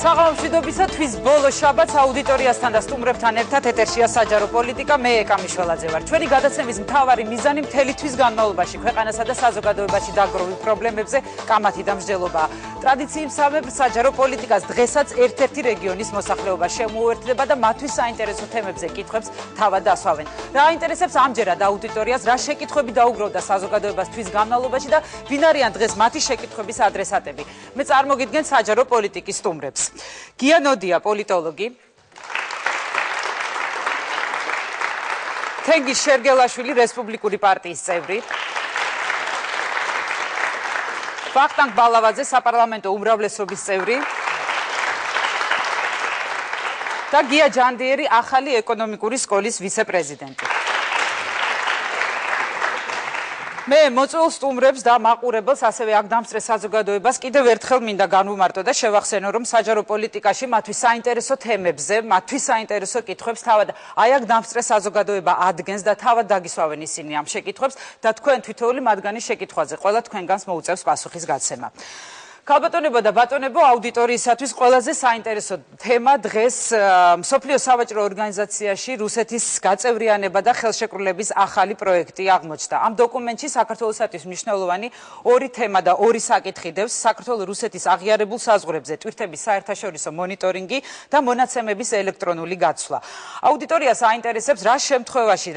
საღამომშვიდობისა თვის ბოლო შაბათს აუდიტორიასთან და სტუმრებთან ერთად ეთერშია საჯარო პოლიტიკა. მე ეკამიშველაძე ვარ. ჩვენი გადაცემის მთავარი მიზანი მთელი თვის განმავლობაში ქვეყანასა და საზოგადოებაში დაგროვილ პრობლემებზე კამათი და მსჯელობაა. ტრადიციისამებრ საჯარო პოლიტიკას დღესაც ერთ-ერთი რეგიონის მოსახლეობა შემოუერთდება და მათთვის საინტერესო თემებზე კითხვებს თავად ასვავენ. რა აინტერესებს ამჯერად აუდიტორიას, რა შეკითხვები დაუგროვდა საზოგადოებას თვის განმავლობაში და ვინ არიან დღეს მათი შეკითხვების ადრესატები. მე წარმოგიდგენ საჯარო პოლიტიკის სტუმრებს. გია ნოდია, პოლიტოლოგი. თენგიზ შერგელაშვილი, რესპუბლიკური პარტიის წევრი. ვახტანგ ბალავაძე, საპარლამენტო უმრავლესობის წევრი. და გია ჯანდიერი, ახალი ეკონომიკური სკოლის ვიცე-პრეზიდენტი. მე მოწვეულ სტუმრებს და მაყურებელს, ასევე აქ დამსწრე საზოგადოებას კიდევ ერთხელ მინდა განვუმარტო და შევახსენო, რომ საჯარო პოლიტიკაში მათთვის საინტერესო თემებზე, მათთვის საინტერესო კითხვებს თავად აი აქ დამსწრე საზოგადოება ადგენს და თავად დაგისვავენ ისინი ამ შეკითხვებს და თქვენ თითოეული მათგანის შეკითხვაზე ყველა თქვენგანს მოუწევს პასუხის გაცემა. ქალბატონებო და ბატონებო, აუდიტორიისათვის ყველაზე საინტერესო თემა დღეს მსოფლიო სავაჭრო ორგანიზაციაში რუსეთის გაწევრიანება და ხელშეკრულების ახალი პროექტი აღმოჩნდა. ამ დოკუმენტში საქართველოსათვის მნიშვნელოვანი ორი თემა და ორი საკითხი დევს: საქართველო-რუსეთის აღიარებულ საზღვრებზე ტვირთების საერთაშორისო მონიტორინგი და მონაცემების ელექტრონული გაცვლა. აუდიტორიას აინტერესებს, რა შემთხვევაში,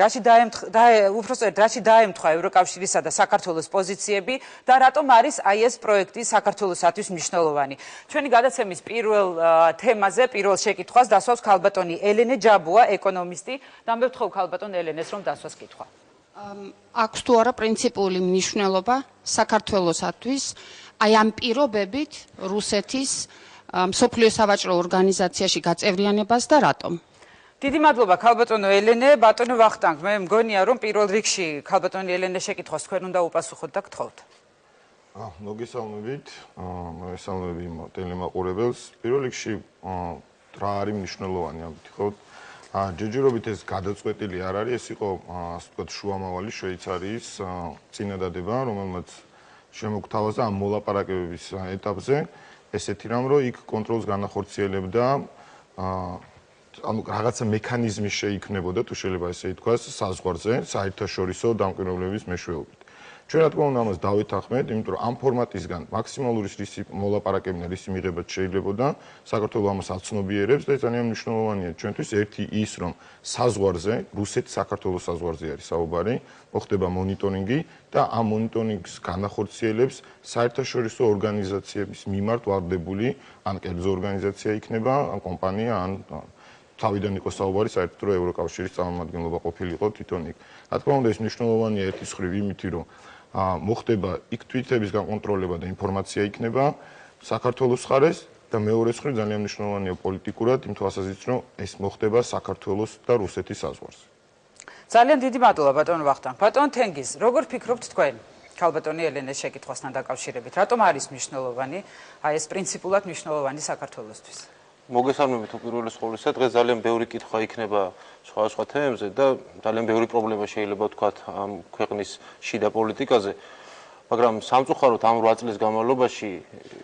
რაში დაემთხვა ევროკავშირისა და საქართველოს პოზიციები და რატომ არის აი ეს პროექტი საქართველოს მნიშვნელოვანი. ჩვენი გადაცემის პირველ თემაზე, პირველ შეკითხვას დასვავს ქალბატონი ელენე ჯაბუა, ეკონომისტი და მე ვთხოვ ქალბატონ ელენეს, რომ დასვას კითხვა. აქვს თუ არა პრინციპული მნიშვნელობა საქართველოსათვის აი ამ პირობებით რუსეთის მსოფლიო სავაჭრო ორგანიზაციაში გაწევრიანებას და რატომ? დიდი მადლობა ქალბატონო ელენე, ბატონო ვახტანგ, მე მგონია, რომ პირველ რიგში ქალბატონი ელენეს შეკითხვას თქვენ უნდა უპასუხოთ და გთხოვთ. მოგესალმებით, მოგესალმები ტელემაყურებელს. პირველ რიგში რა არის მნიშვნელოვანი ამით, ხო? ჯერჯერობით ეს გადაწყვეტილი არ არის, ეს იყო ასე ვთქვათ შუამავალი შვეიცარიის წინადადება, რომელმაც შემოგთავაზა ამ მოლაპარაკებების ეტაპზე ესეთი რამ, რომ იქ კონტროლს განახორციელებდა ანუ რაღაცა მექანიზმი შეიქმნებოდა, თუ შეიძლება ესე ითქვას, საზღვარზე, საერთაშორისო დამკვირვებლების მეშვეობით. ჩვენ რა თქმა უნდა ამას დავეთანხმეთ, იმიტომ რომ ამ ფორმატისგან მაქსიმალური მოლაპარაკებნა რისი მიღებაც შეიძლებოდა, საქართველოს ამას აცნობიერებს და ძალიან მნიშვნელოვანია ჩვენთვის ერთი ის, რომ საზღვარზე, რუსეთ-საქართველოს საზღვარზე არის საუბარი, მოხდება მონიტორინგი და ამ მონიტორინგს განახორციელებს საერთაშორისო ორგანიზაციების მიმართ ვარდებული, ან კერძო ორგანიზაცია იქნება, ან კომპანია, ან თავიდან იყო საუბარი საერთოდ რომ ევროკავშირის წარმომადგენლობა ყოფილიყო თვითონ იქ. რა თქმა უნდა ეს მნიშვნელოვანია ერთის მხრივ იმით, რომ მოხდება იქ თვითების განკონტროლება და ინფორმაცია იქნება საქართველოს მხარეს და მეორე მხრივ ძალიან მნიშვნელოვანია პოლიტიკურად იმ თვალსაზრისით, რომ ეს მოხდება საქართველოს და რუსეთის საზღვარზე. ძალიან დიდი მადლობა ბატონო ვახტანგ. ბატონო თენგიზ, როგორ ფიქრობთ თქვენ ქალბატონი ელენეს შეკითხვასთან დაკავშირებით? რატომ არის მნიშვნელოვანი, აი ეს პრინციპულად მნიშვნელოვანი საქართველოსთვის? მოგესალმებით უპირველეს ყოვლისა, დღეს ძალიან ბევრი კითხვა იქნება სხვა თემებზე და ძალიან ბევრი პრობლემა შეიძლება ვთქვათ ამ ქვეყნის შიდა პოლიტიკაზე, მაგრამ სამწუხაროდ ამ 8 წლის განმავლობაში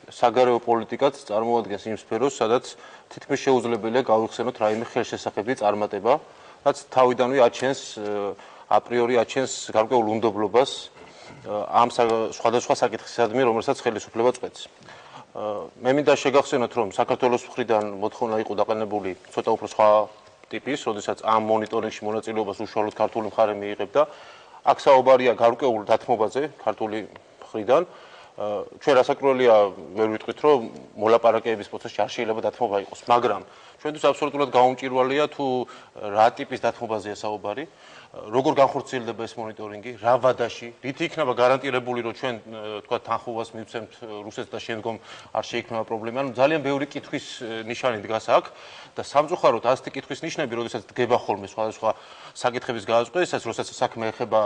საგარეო პოლიტიკაც წარმოადგენს იმ სფეროს, სადაც თითქმის შეუძლებელია გავიხსენოთ რაიმე ხელშესახებითი წარმატება, რაც თავიდანვე აჩენს აპრიორი აჩენს გარკვეულ უნდობლობას ამ სხვადასხვა საკითხისადმი, რომელსაც ხელისუფლება წყვეტს. მე მინდა შეგახსენოთ, რომ საქართველოს მხრიდან მოთხოვნა იყო დაყენებული ცოტა უფრო სხვა ტიპის, როდესაც ამ მონიტორინგში მონაწილეობას უშუალოდ ქართული მხარე მიიღებდა. აქ საუბარია გარკვეულ დათმობაზე ქართული მხრიდან. ჩვენ რასაკვირველია ვერ ვიტყვით, რომ მოლაპარაკებების პროცესში არ შეიძლება დათმობა იყოს, მაგრამ ჩვენთვის აბსოლუტურად გაუმჭირვალეა თუ რა ტიპის დათმობაზეა საუბარი. როგორ განხორციელდება ეს მონიტორინგი, რა ვადაში, რით იქნება გარანტირებული, რომ ჩვენ თქვა თანხმობას მივცემთ რუსეთს და შემდგომ არ შეიქმნება პრობლემა. ანუ ძალიან ბევრი კითხვის ნიშანი დგას აქ და სამწუხაროდ ასეთი კითხვის ნიშნები, როდესაც დგება ხოლმე სხვადასხვა საკითხების გადაწყვეტისას, როდესაც საქმე ეხება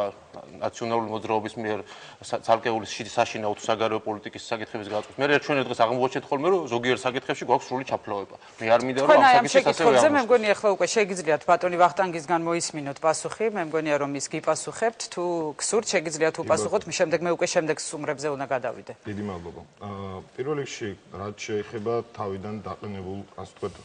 ნაციონალური მოძრაობის მიერ ცალკეული საშინაო თუ საგარეო პოლიტიკის საკითხების გადაწყვეტას. მე ჩვენ დღეს აღმოვაჩენთ ხოლმე, რომ ზოგიერთ საკითხებში გვაქვს სრული ჩაფლავება. მე არ მინდა რომ ამ საკითხს ასე ვიაროთ. მე მგონი ახლა უკვე შეგიძლიათ ბატონი ვახტანგისგან მოისმინოთ პასუხი. მე მგონია რომ ის გიპასუხებთ, თუ გსურთ შეგიძლიათ უპასუხოთ, შემდეგ მე უკვე შემდეგ სტუმრებზე უნდა გადავიდე. დიდი მადლობა. პირველ რიგში რაც შეეხება თავიდან დაყენებულ, ასე ვთქვათ,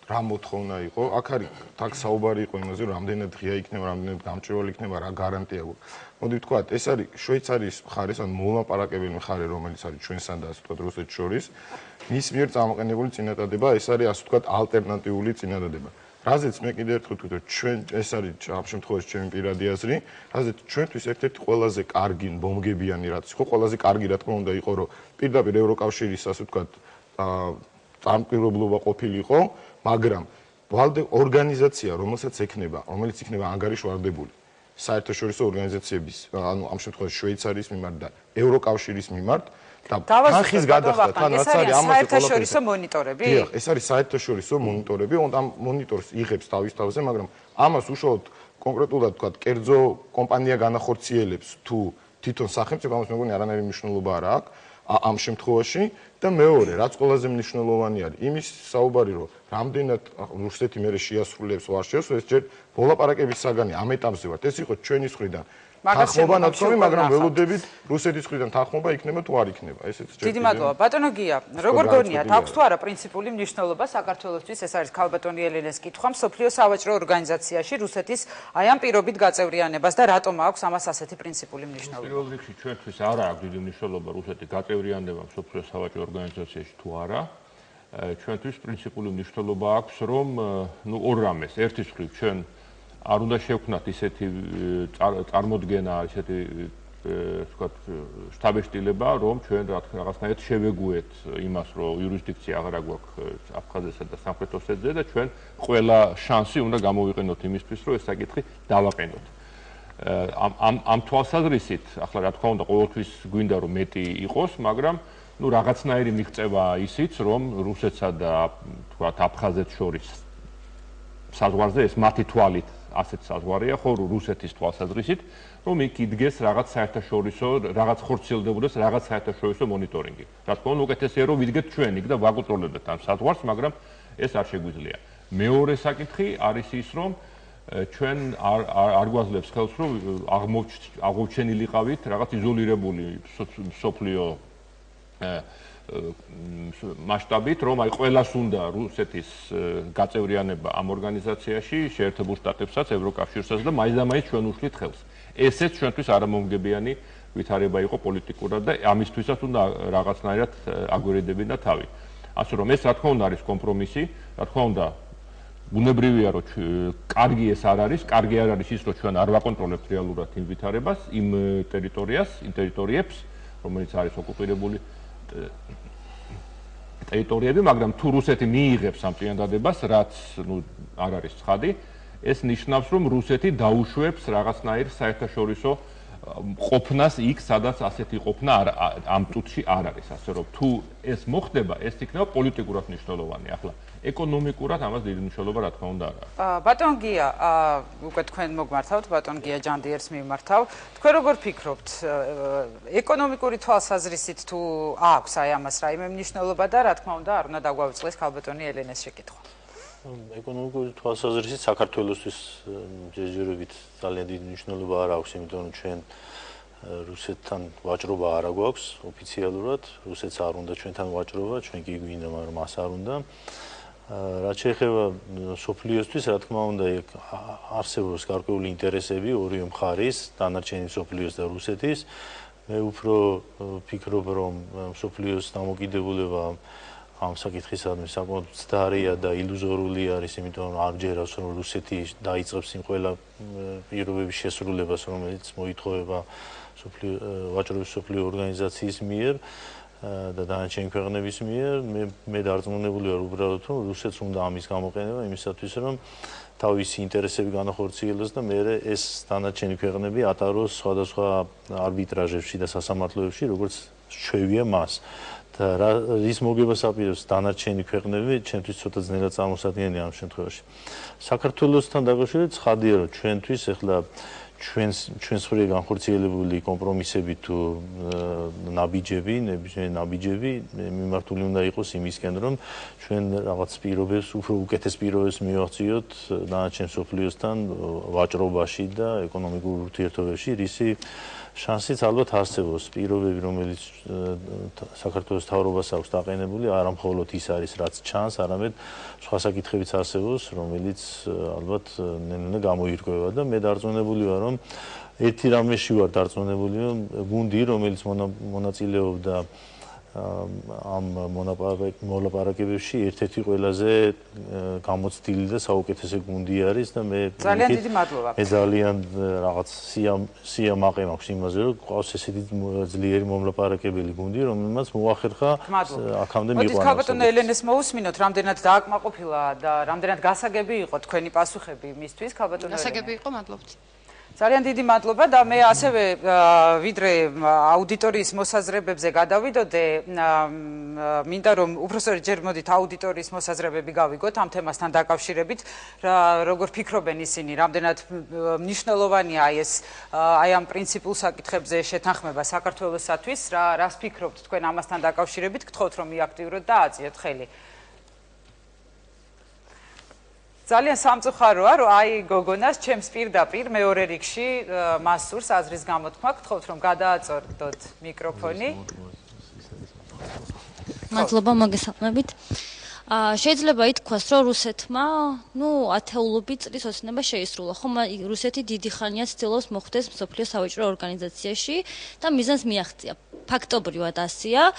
რა მოთხოვნა იყო, აქ არის თაკ საუბარი იყო იმაზე, რომ რამდენად ღია იქნება, რამდენად გამჭვირვალე იქნება, რა გარანტია აქვს. მოდი ვთქვათ, ეს არის შვეიცარიის მხარეს, ან მოლაპარაკებელი მხარე, რომელიც არის ჩვენსა და ასე ვთქვათ რუსეთს შორის, მის მიერ წამოყენებული წინადადება, ეს არის ასე ვთქვათ ალტერნატიული წინადადება. რაზეც მე კიდევ ერთხელ ვთქვი, რომ ჩვენ ეს არის ამ შემთხვევაში ჩემი პირადი აზრი, რაზეც ჩვენთვის ერთ-ერთი ყველაზე კარგი ბომგებიანი რაც იყო, ყველაზე კარგი რა თქმა უნდა იყო, რომ პირდაპირ ევროკავშირის ასე ვთქვათ წამკვირვებლობა ყოფილიყო, მაგრამ ვალდე ორგანიზაცია, რომელიც იქნება ანგარიშვალდებული საერთაშორისო ორგანიზაციების, ანუ ამ შემთხვევაში შვეიცარიის მიმართ და ევროკავშირის მიმართ და თანხის გადახდა თან რაც არის ამაზე საერთაშორისო მონიტორები? დიახ, ეს არის საერთაშორისო მონიტორები, ამ მონიტორს იღებს თავის თავზე, მაგრამ ამას უშუალოდ კონკრეტულად თქვა, კერძო კომპანია განახორციელებს თუ თვითონ სახელმწიფო, ამას მეგონი არანაირი მნიშვნელობა არ აქვს ამ შემთხვევაში და მეორე, რაც ყველაზე მნიშვნელოვანი არის, იმის საუბარი, რომ რამდენად რუსეთი მერე შეასრულებს ვარ შეასრულებს, ჯერ მოლაპარაკების საგანი ამ ეტაპზე ვართ. ეს იყო ჩვენი მხრიდან თანხმობა ნაცნობი, მაგრამ ველოდებით რუსეთის მხრიდან თანხმობა იქნება თუ არ იქნება. ესეც ჯერ დიდი მადლობა. ბატონო გია, როგორ გონიათ, აქვს თუ არა პრინციპული მნიშვნელობა საქართველოსთვის? ეს არის ქალბატონი ელენეს კითხვა, მსოფლიო სავაჭრო ორგანიზაციაში რუსეთის აი ამ პირობით გაწევრიანებას და რატომ აქვს ამას ასეთი პრინციპული მნიშვნელობა? პირველ რიგში ჩვენთვის არ აქვს დიდი მნიშვნელობა რუსეთი გაწევრიანება მსოფლიო სავაჭრო ორგანიზაციაში თუ არა. ჩვენთვის პრინციპული მნიშვნელობა აქვს, რომ ორ რამეს, ერთის მხრივ ჩვენ არ უნდა შევქნათ ისეთი წარმოდგენა, ისეთი ვთქვათ, შთაბეჭდილება, რომ ჩვენ რაღაცნაირად შევეგუეთ იმას, რომ იურისდიქცია აღარ გვაქვს აფხაზეთსა და სამხრეთ ოსეთზე და ჩვენ ყველა შანსი უნდა გამოვიყენოთ იმისთვის, რომ ეს საკითხი დავაყენოთ. ამ თვალსაზრისით, ახლა რა თქმა უნდა, ყოველთვის გვინდა რომ მეტი იყოს, მაგრამ რაღაცნაირი მიღწევა ისიც, რომ რუსეთსა და ვთქვათ, აფხაზეთს შორის საზღვარზე ეს მათი თვალით ასეთ საზღვარია, ხო, რუსეთის თვალსაზრისით, რომ იქ იდგეს რაღაც საერთაშორისო, რაღაც ხორციელდებოდეს რაღაც საერთაშორისო მონიტორინგი. რა თქმა უნდა, უკეთესია რომ ვიდგეთ ჩვენ იქ და ვაკონტროლებდეთ ამ საზღვარს, მაგრამ ეს არ შეგვიძლია. მეორე საკითხი არის ის, რომ ჩვენ არ გვაძლევს ხელს, რომ აღმოჩენილიყავით რაღაც იზოლირებული სოფლიო მასშტაბით, რომ აი ყველას უნდა რუსეთის გაწევრიანება ამ ორგანიზაციაში, შეერთებულ შტატებსაც, ევროკავშირსაც და მაინც ჩვენ უშლით ხელს. ესეც ჩვენთვის არამომგებიანი ვითარება იყო პოლიტიკურად და ამისთვისაც უნდა რაღაცნაირად აგვირედებინა თავი. ასე რომ ეს რა თქმა უნდა არის კომპრომისი, რა თქმა უნდა ბუნებრივია რომ კარგი ეს არ არის, კარგი არ არის ის რომ ჩვენ არ ვაკონტროლებთ რეალურად იმ ვითარებას, იმ ტერიტორიებს, რომელიც არის ოკუპირებული ტერიტორიები, მაგრამ თუ რუსეთი მიიღებს ამ წინადადებას, რაც არ არის ცხადი, ეს ნიშნავს, რომ რუსეთი დაუშვებს რაღაცნაირ საერთაშორისო ყოფნას იქ, სადაც ასეთი ყოფნა ამ წუთში არ არის. ასე რომ თუ ეს მოხდება, ეს იქნება პოლიტიკურად მნიშვნელოვანი. ახლა ეკონომიკურად ამას დიდი მნიშვნელობა რა თქმა უნდა არ აქვს. ბატონ გია, უკვე თქვენ მოგმართავთ, ბატონ გია ჯანდიერს მიმართავ. თქვენ როგორ ფიქრობთ, ეკონომიკური თვალსაზრისით თუ აქვს აი ამას რაიმე მნიშვნელობა და რა თქმა უნდა არ უნდა დაგვავიწყდეს ქალბატონი ელენეს შეკითხვა? ეკონომიკური თვალსაზრისით საქართველოსთვის ჯერჯერობით ძალიან დიდი მნიშვნელობა არ აქვს, იმიტომ რომ ჩვენ რუსეთთან ვაჭრობა არ გვაქვს ოფიციალურად, რუსეთს არ უნდა ჩვენთან ვაჭრობა, ჩვენ კი გვინდა, მაგრამ მას არ უნდა. რაც შეეხება სოფლიოსთვის, რა თქმა უნდა, არსებობს გარკვეული ინტერესები ორივე მხარის, დანარჩენი სოფლიოს და რუსეთის. მე უფრო ფიქრობ, რომ სოფლიოს დამოკიდებულება ამ საკითხისადმი საკმაოდ მცდარია და ილუზორული არის, იმიტომ რომ არ ჯერავს, რომ რუსეთი დაიწყებს იმ ყველა პირობების შესრულებას, რომელიც მოითხოვება ვაჭრობის სოფლიო ორგანიზაციის მიერ. და დანარჩენი ქვეყნების მიერ მე დარწმუნებული ვარ უბრალოდ რომ რუსეთს უნდა ამის გამოყენება იმისათვის რომ თავისი ინტერესები განახორციელოს და მე ეს დანარჩენი ქვეყნები ატაროს სხვადასხვა არბიტრაჟებში და სასამართლოებში როგორც ჩვევია მას და რის მოგებას აპირებს დანარჩენი ქვეყნები ჩვენთვის ცოტა ძნელად წარმოსადგენია ამ შემთხვევაში საქართველოსთან დაკავშირებით ცხადია რომ ჩვენთვის ახლა ჩვენს მხრივ განხორციელებული კომპრომისები თუ ნაბიჯები მიმართული უნდა იყოს იმისკენ რომ ჩვენ რაღაც პირობებს უფრო უკეთეს პირობებს მივახციოთ დანარჩენ მსოფლიოსთან ვაჭრობაში და ეკონომიკურ ურთიერთობებში რისი შანსიც ალბათ არსებობს პირობები რომელიც საქართველოს მთავრობას აქვს დაყენებული არა მხოლოდ ის არის რაც ჩანს არამედ სხვა საკითხებიც არსებობს რომელიც ალბათ ნელ-ნელა გამოირკვევა და მე დარწმუნებული ვარ რომ ერთი რამეში ვარ დარწმუნებული რომ გუნდი რომელიც მონაწილეობდა ამ მოლაპარაკებებში ერთ-ერთი ყველაზე გამოცდილი და საუკეთესო გუნდი არის და მე ძალიან დიდი მადლობა. მე ძალიან რაღაც სიამაყე მაქვს იმაზე რომ ყავს ესეთი ძლიერი მომლაპარაკებელი გუნდი რომელმაც მოახერხა აქამდე მიყვანა. მოდი ქალბატონო ელენეს მოусმინოთ რამდენად დააკმაყოფილა და რამდენად გასაგები იყო თქვენი პასუხები მისთვის ქალბატონო ელენე. გასაგები იყო, მადლობთ. ძალიან დიდი მადლობა და მე ასევე ვიდრე აუდიტორიის მოსაზრებებზე გადავიდოდე მინდა რომ უბრალოდ ჯერ მოდით აუდიტორიის მოსაზრებები გავიგოთ ამ თემასთან დაკავშირებით როგორ ფიქრობენ ისინი რამდენად მნიშვნელოვანია აი ამ პრინციპულ საკითხებზე შეთანხმება საქართველოსათვის რას ფიქრობთ თქვენ ამასთან დაკავშირებით გთხოვთ რომ მიაქტიუროთ და აწიოთ ხელი ძალიან სამწუხაროა რომ აი გოგონას ჩემს პირდაპირ მეორე რიგში მას სურს აზრის გამოთქმა გთხოვთ რომ გადააწოდოთ მიკროფონი მადლობა მოგესალმებით შეიძლება ითქვას რომ რუსეთმა ათეულობით წლის ოცნება შეისრულა ხომ რუსეთი დიდი ხანია ცდილობს მოხვდეს მსოფლიო სავაჭრო ორგანიზაციაში და მიზანს მიაღწია ფაქტობრივად ასია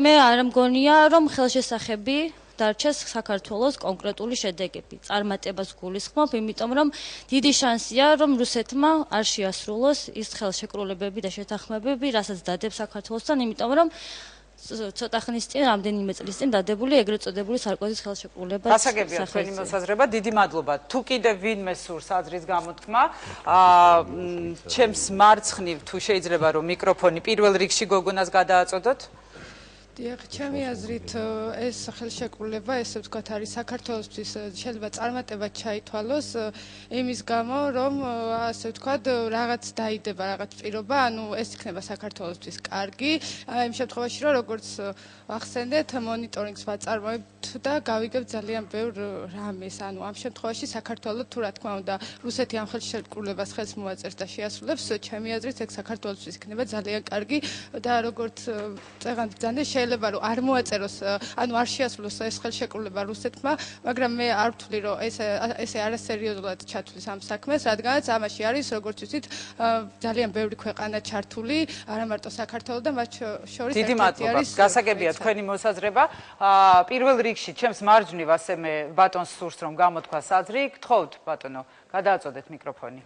მე არ მგონია რომ ხელშესახები დარჩეს საქართველოს კონკრეტული შედეგები. წარმატებას გულისხმობ, იმიტომ რომ დიდი შანსია, რომ რუსეთმა არ შეასრულოს ის ხელშეკრულებები და შეთანხმებები, რასაც დადებს საქართველოსთან, იმიტომ რომ ცოტა ხნის წინ, რამდენიმე წლის წინ დადებული ეგრეთ წოდებული სარკოზის ხელშეკრულება. გასაგებია თქვენი მოსაზრება, დიდი მადლობა. თუ კიდევ ვინმე სურს აზრის გამოთქმა, ჩემს მარცხნივ თუ შეიძლება რომ მიკროფონი პირველ რიგში გოგონას გადააწოდოთ. დიახ, ჩემი აზრით ეს ხელშეკრულება, ესე ვთქვათ, არის საქართველოსთვის შეიძლება წარმატებად ჩაითვალოს იმის გამო, რომ ასე ვთქვათ, რაღაც დაიდება, რაღაც პირობა, ანუ ეს იქნება საქართველოსთვის კარგი, იმ შემთხვევაში, რომ როგორც ახსენეთ, მონიტორინგს ვაწარმოებთ და გავიგებთ ძალიან ბევრ რამეს, ანუ ამ შემთხვევაში საქართველოს თუ რა თქმა უნდა, რუსეთი ამ ხელშეკრულებას ხელს მოაწერს და შეასრულებს, ჩემი აზრით, ეს საქართველოსთვის იქნება ძალიან კარგი და როგორც წეღან ბრძანე შეიძლება რომ არ მოაწეროს, ანუ არ შეასრულოს ეს ხელშეკრულება რუსეთმა, მაგრამ მე არ ვთვლი, რომ ესე არასერიოზულად ჩათვლის ამ საქმეს, რადგანაც ამაში არის, როგორც ვიცით, ძალიან ბევრი ქვეყანა ჩართული, არა მარტო საქართველო და მათ შორის დიდი მადლობა. გასაგებია თქვენი მოსაზრება. პირველ რიგში ჩემს მარჯვნივ ასე მე ბატონს სურს რომ გამოთქვას აზრი, გთხოვთ ბატონო, გადააწოდეთ მიკროფონი.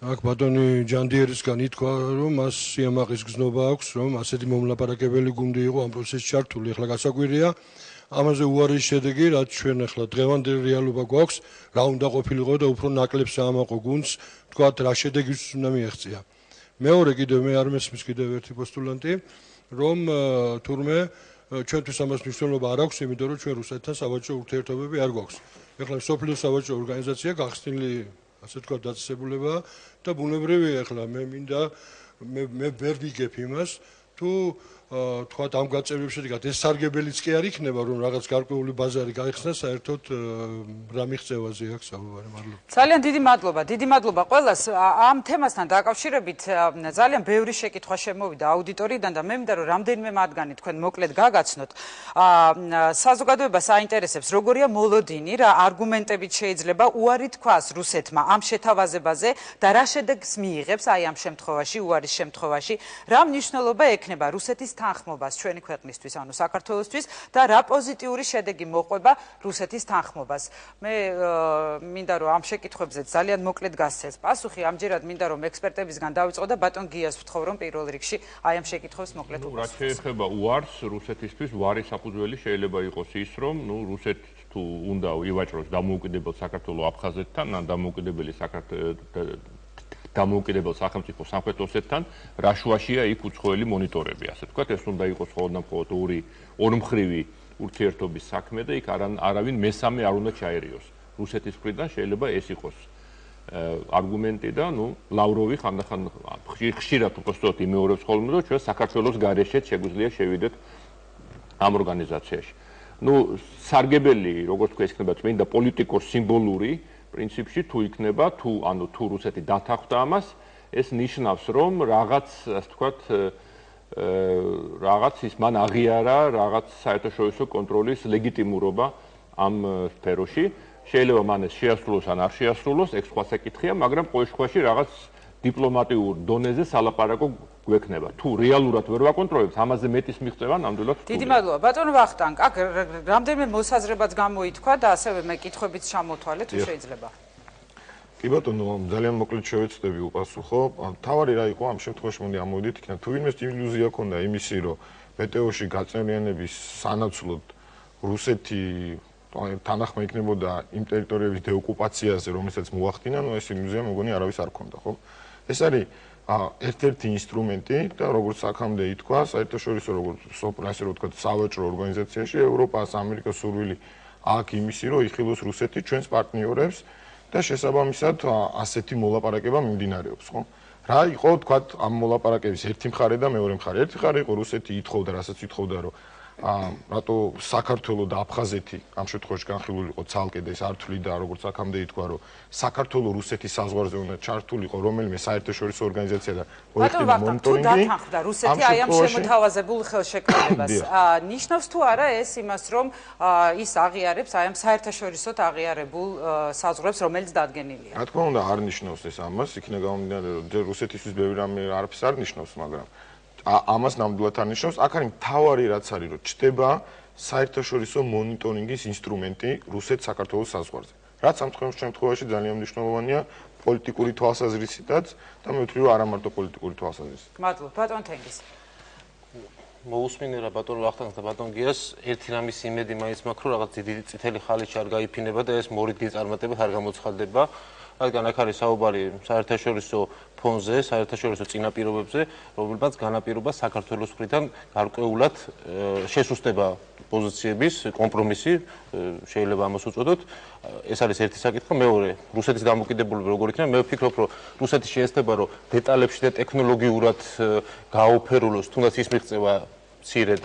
აქ ბატონი ჯანდიერისგან ითქვა რომ მას სიამაყის გზნობა აქვს რომ ასეთი მომლაპარაკებელი გუნდი იყო ამ პროცესში ჩართული. ახლა გასაკვირია ამაზე უარის შედეგი რაც ჩვენ ახლა დღევანდელი რეალობა გვაქვს რა უნდა ყოფილიყო და უფრო ნაკლებს ამაყო გუნდს თქვათ რა შედეგიც უნდა მიაღწია. მეორე კიდევ მე არ მესმის კიდევ ერთი პოსტულანტი რომ თურმე ჩვენთვის ამას მნიშვნელობა არ აქვს იმიტომ რომ ჩვენ რუსეთთან სავაჭრო ურთიერთობები არ გვაქვს. ახლა სოფლიო სავაჭრო ორგანიზაცია გახსნილი ასე ვთქვათ დაწესებულება და ბუნებრივია ახლა მე მინდა მე ვერ ვიგებ იმას თუ თქვათ ამ გაწევრების შედეგად ეს სარგებელიც კი არ იქნება რომ რაღაც გარკვეული ბაზარი გაიხსნა საერთოდ რა მიღწევაზე აქვს საუბარი. მადლობა. ძალიან დიდი მადლობა. დიდი მადლობა ყველას. ამ თემასთან დაკავშირებით ძალიან ბევრი შეკითხვა შემოვიდა აუდიტორიიდან და მე მინდა რომ რამდენიმე მათგანი თქვენ მოკლედ გაგაცნოთ. საზოგადოებას აინტერესებს როგორია მოლოდინი, რა არგუმენტებით შეიძლება უარი თქვას რუსეთმა ამ შეთავაზებაზე და რა შედეგს მიიღებს აი ამ შემთხვევაში, უარის შემთხვევაში, რა მნიშვნელობა ექნება რუსეთის თანხმობას ჩვენი ქვეყნისთვის, ანუ საქართველოსთვის და რა პოზიტიური შედეგი მოყვება რუსეთის თანხმობას. მე მინდა რომ ამ შეკითხვებზე ძალიან მოკლედ გასცეს პასუხი, ამჯერად მინდა რომ ექსპერტებისგან დავიწყო და ბატონ გიას ვთხოვ რომ პირველ რიგში აი ამ შეკითხვებს მოკლედ რა შეეხება უარს რუსეთისთვის ვარის საფუძველი შეიძლება იყოს ის რომ რუსეთს თუ უნდა ივაჭროს დამოუკიდებელ საქართველოს აფხაზეთთან ან დამოუკიდებელ სახელმწიფო სამხრეთ ოსეთთან რა შუაშია იქ უცხოელი მონიტორები ასე ვთქვათ ეს უნდა იყოს მხოლოდ ორმხრივი ურთიერთობის საქმე და იქ არავინ მესამე არ უნდა ჩაერიოს რუსეთის მხრიდან შეიძლება ეს იყოს არგუმენტი და ლავროვი ხანდახან ხშირად უბრალოდ იმეორებს ხოლმე რომ ჩვენ საქართველოს გარეშეც შეგვიძლია შევიდეთ ამ ორგანიზაციაში სარგებელი როგორც თქვა იქნება წმინდა პოლიტიკურ-სიმბოლური პრინციპში თუ იქნება თუ რუსეთი დათანხმდა ამას ეს ნიშნავს რომ რაღაც ასე ვთქვათ რაღაც ის მან აღიარა რაღაც საერთაშორისო კონტროლის ლეგიტიმურობა ამ სფეროში შეიძლება მან ეს შეასრულოს ან არ შეასრულოს ეგ სხვა საკითხია მაგრამ ყოველ შემთხვევაში რაღაც დიპლომატიურ დონეზე სალაპარაკო გვექნება თუ რეალურად ვერ ვაკონტროლებს ამაზე მეტის მიღწევა ნამდვილად დიდი მადლობა ბატონო ვახტანგ აქ რამდენიმე მოსაზრებაც გამოითქვა და ასევე მე კითხვებიც ჩამოთვალე თუ შეიძლება კი ბატონო ძალიან მოკლედ შევეცდები უპასუხო თავარი რა იყო ამ შემთხვევაში მოდი ამოვიდეთ იქნა თუ ვინმეს ილუზია ქონდა იმისი რომ ბტო-ში გაწევრიანების სანაცვლოდ რუსეთი თანახმა იქნებოდა იმ ტერიტორიების დეოკუპაციაზე რომელსაც მოახდინა ეს ილუზია მეგონი არავის არ ქონდა ხო ეს არის ერთ-ერთი ინსტრუმენტი და როგორც აქამდე ითქვა საერთაშორისო როგორც ასე რომ ვთქვათ სავაჭრო ორგანიზაციაში ევროპას ამერიკას სურვილი აქვს იმისი რომ იხილოს რუსეთი ჩვენს პარტნიორებს და შესაბამისად ასეთი მოლაპარაკება მიმდინარეობს ხო რა იყო ვთქვათ ამ მოლაპარაკების ერთი მხარე და მეორე მხარე ერთი მხარე იყო რუსეთი ითხოვდა რასაც ითხოვდა რომ რატო საქართველოს და აფხაზეთი ამ შემთხვევაში განხილული იყო ცალკე და ეს არ თვლიდა როგორც აქამდე ითქვა რომ საქართველოს რუსეთის საზღვარზე უნდა ჩართულიყო რომელიმე საერთაშორისო ორგანიზაცია და მოიხდინა მონიტორინგი თუ დათანხმდა რუსეთი აი ამ შემოთავაზებულ ხელშეკრულებას ნიშნავს თუ არა ეს იმას რომ ის აღიარებს აი ამ საერთაშორისოდ აღიარებულ საზღვრებს რომელიც დადგენილია რა თქმა უნდა არ ნიშნავს ეს ამას იქნება გამომდინარე რომ რუსეთისთვის ბევრი რამე არაფერს არ ნიშნავს მაგრამ ამას ნამდვილად არ ნიშნავს აქ არის მთავარი რაც არის რომ ჩდება საერთაშორისო მონიტორინგის ინსტრუმენტი რუსეთ-საქართველოს საზღვარზე რაც ამ შემთხვევაში ძალიან მნიშვნელოვანია პოლიტიკური თვალსაზრისითაც და მე ვთვლი რომ არა მარტო პოლიტიკური თვალსაზრისით მადლობა ბატონ თენგიზ მოусმინე რა ბატონ ვახტანგს და ბატონ გიას ერთი რამის იმედი მაინც მაქვს რომ რაღაც დიდი წითელი ხალიჩი არ გაიფინება და ეს მორიგი წარმატება არ გამოცხადდება რადგან აქ არის საუბარი საერთაშორისო ფონზე, საერთაშორისო წინაპირობებზე, რომელსაც განაპირობა საქართველოს მხრიდან გარკვეულად შესუსტება პოზიციების კომპრომისი, შეიძლება ამას უწოდოთ. ეს არის ერთი საკითხი, მეორე, რუსეთის დამოუკიდებლობა როგორ იქნება, მე ვფიქრობ, რომ რუსეთი შეესწება, რომ დეტალებში და ტექნოლოგიურად გააოფერულოს, თუნდაც ის მიღწევა ცირედ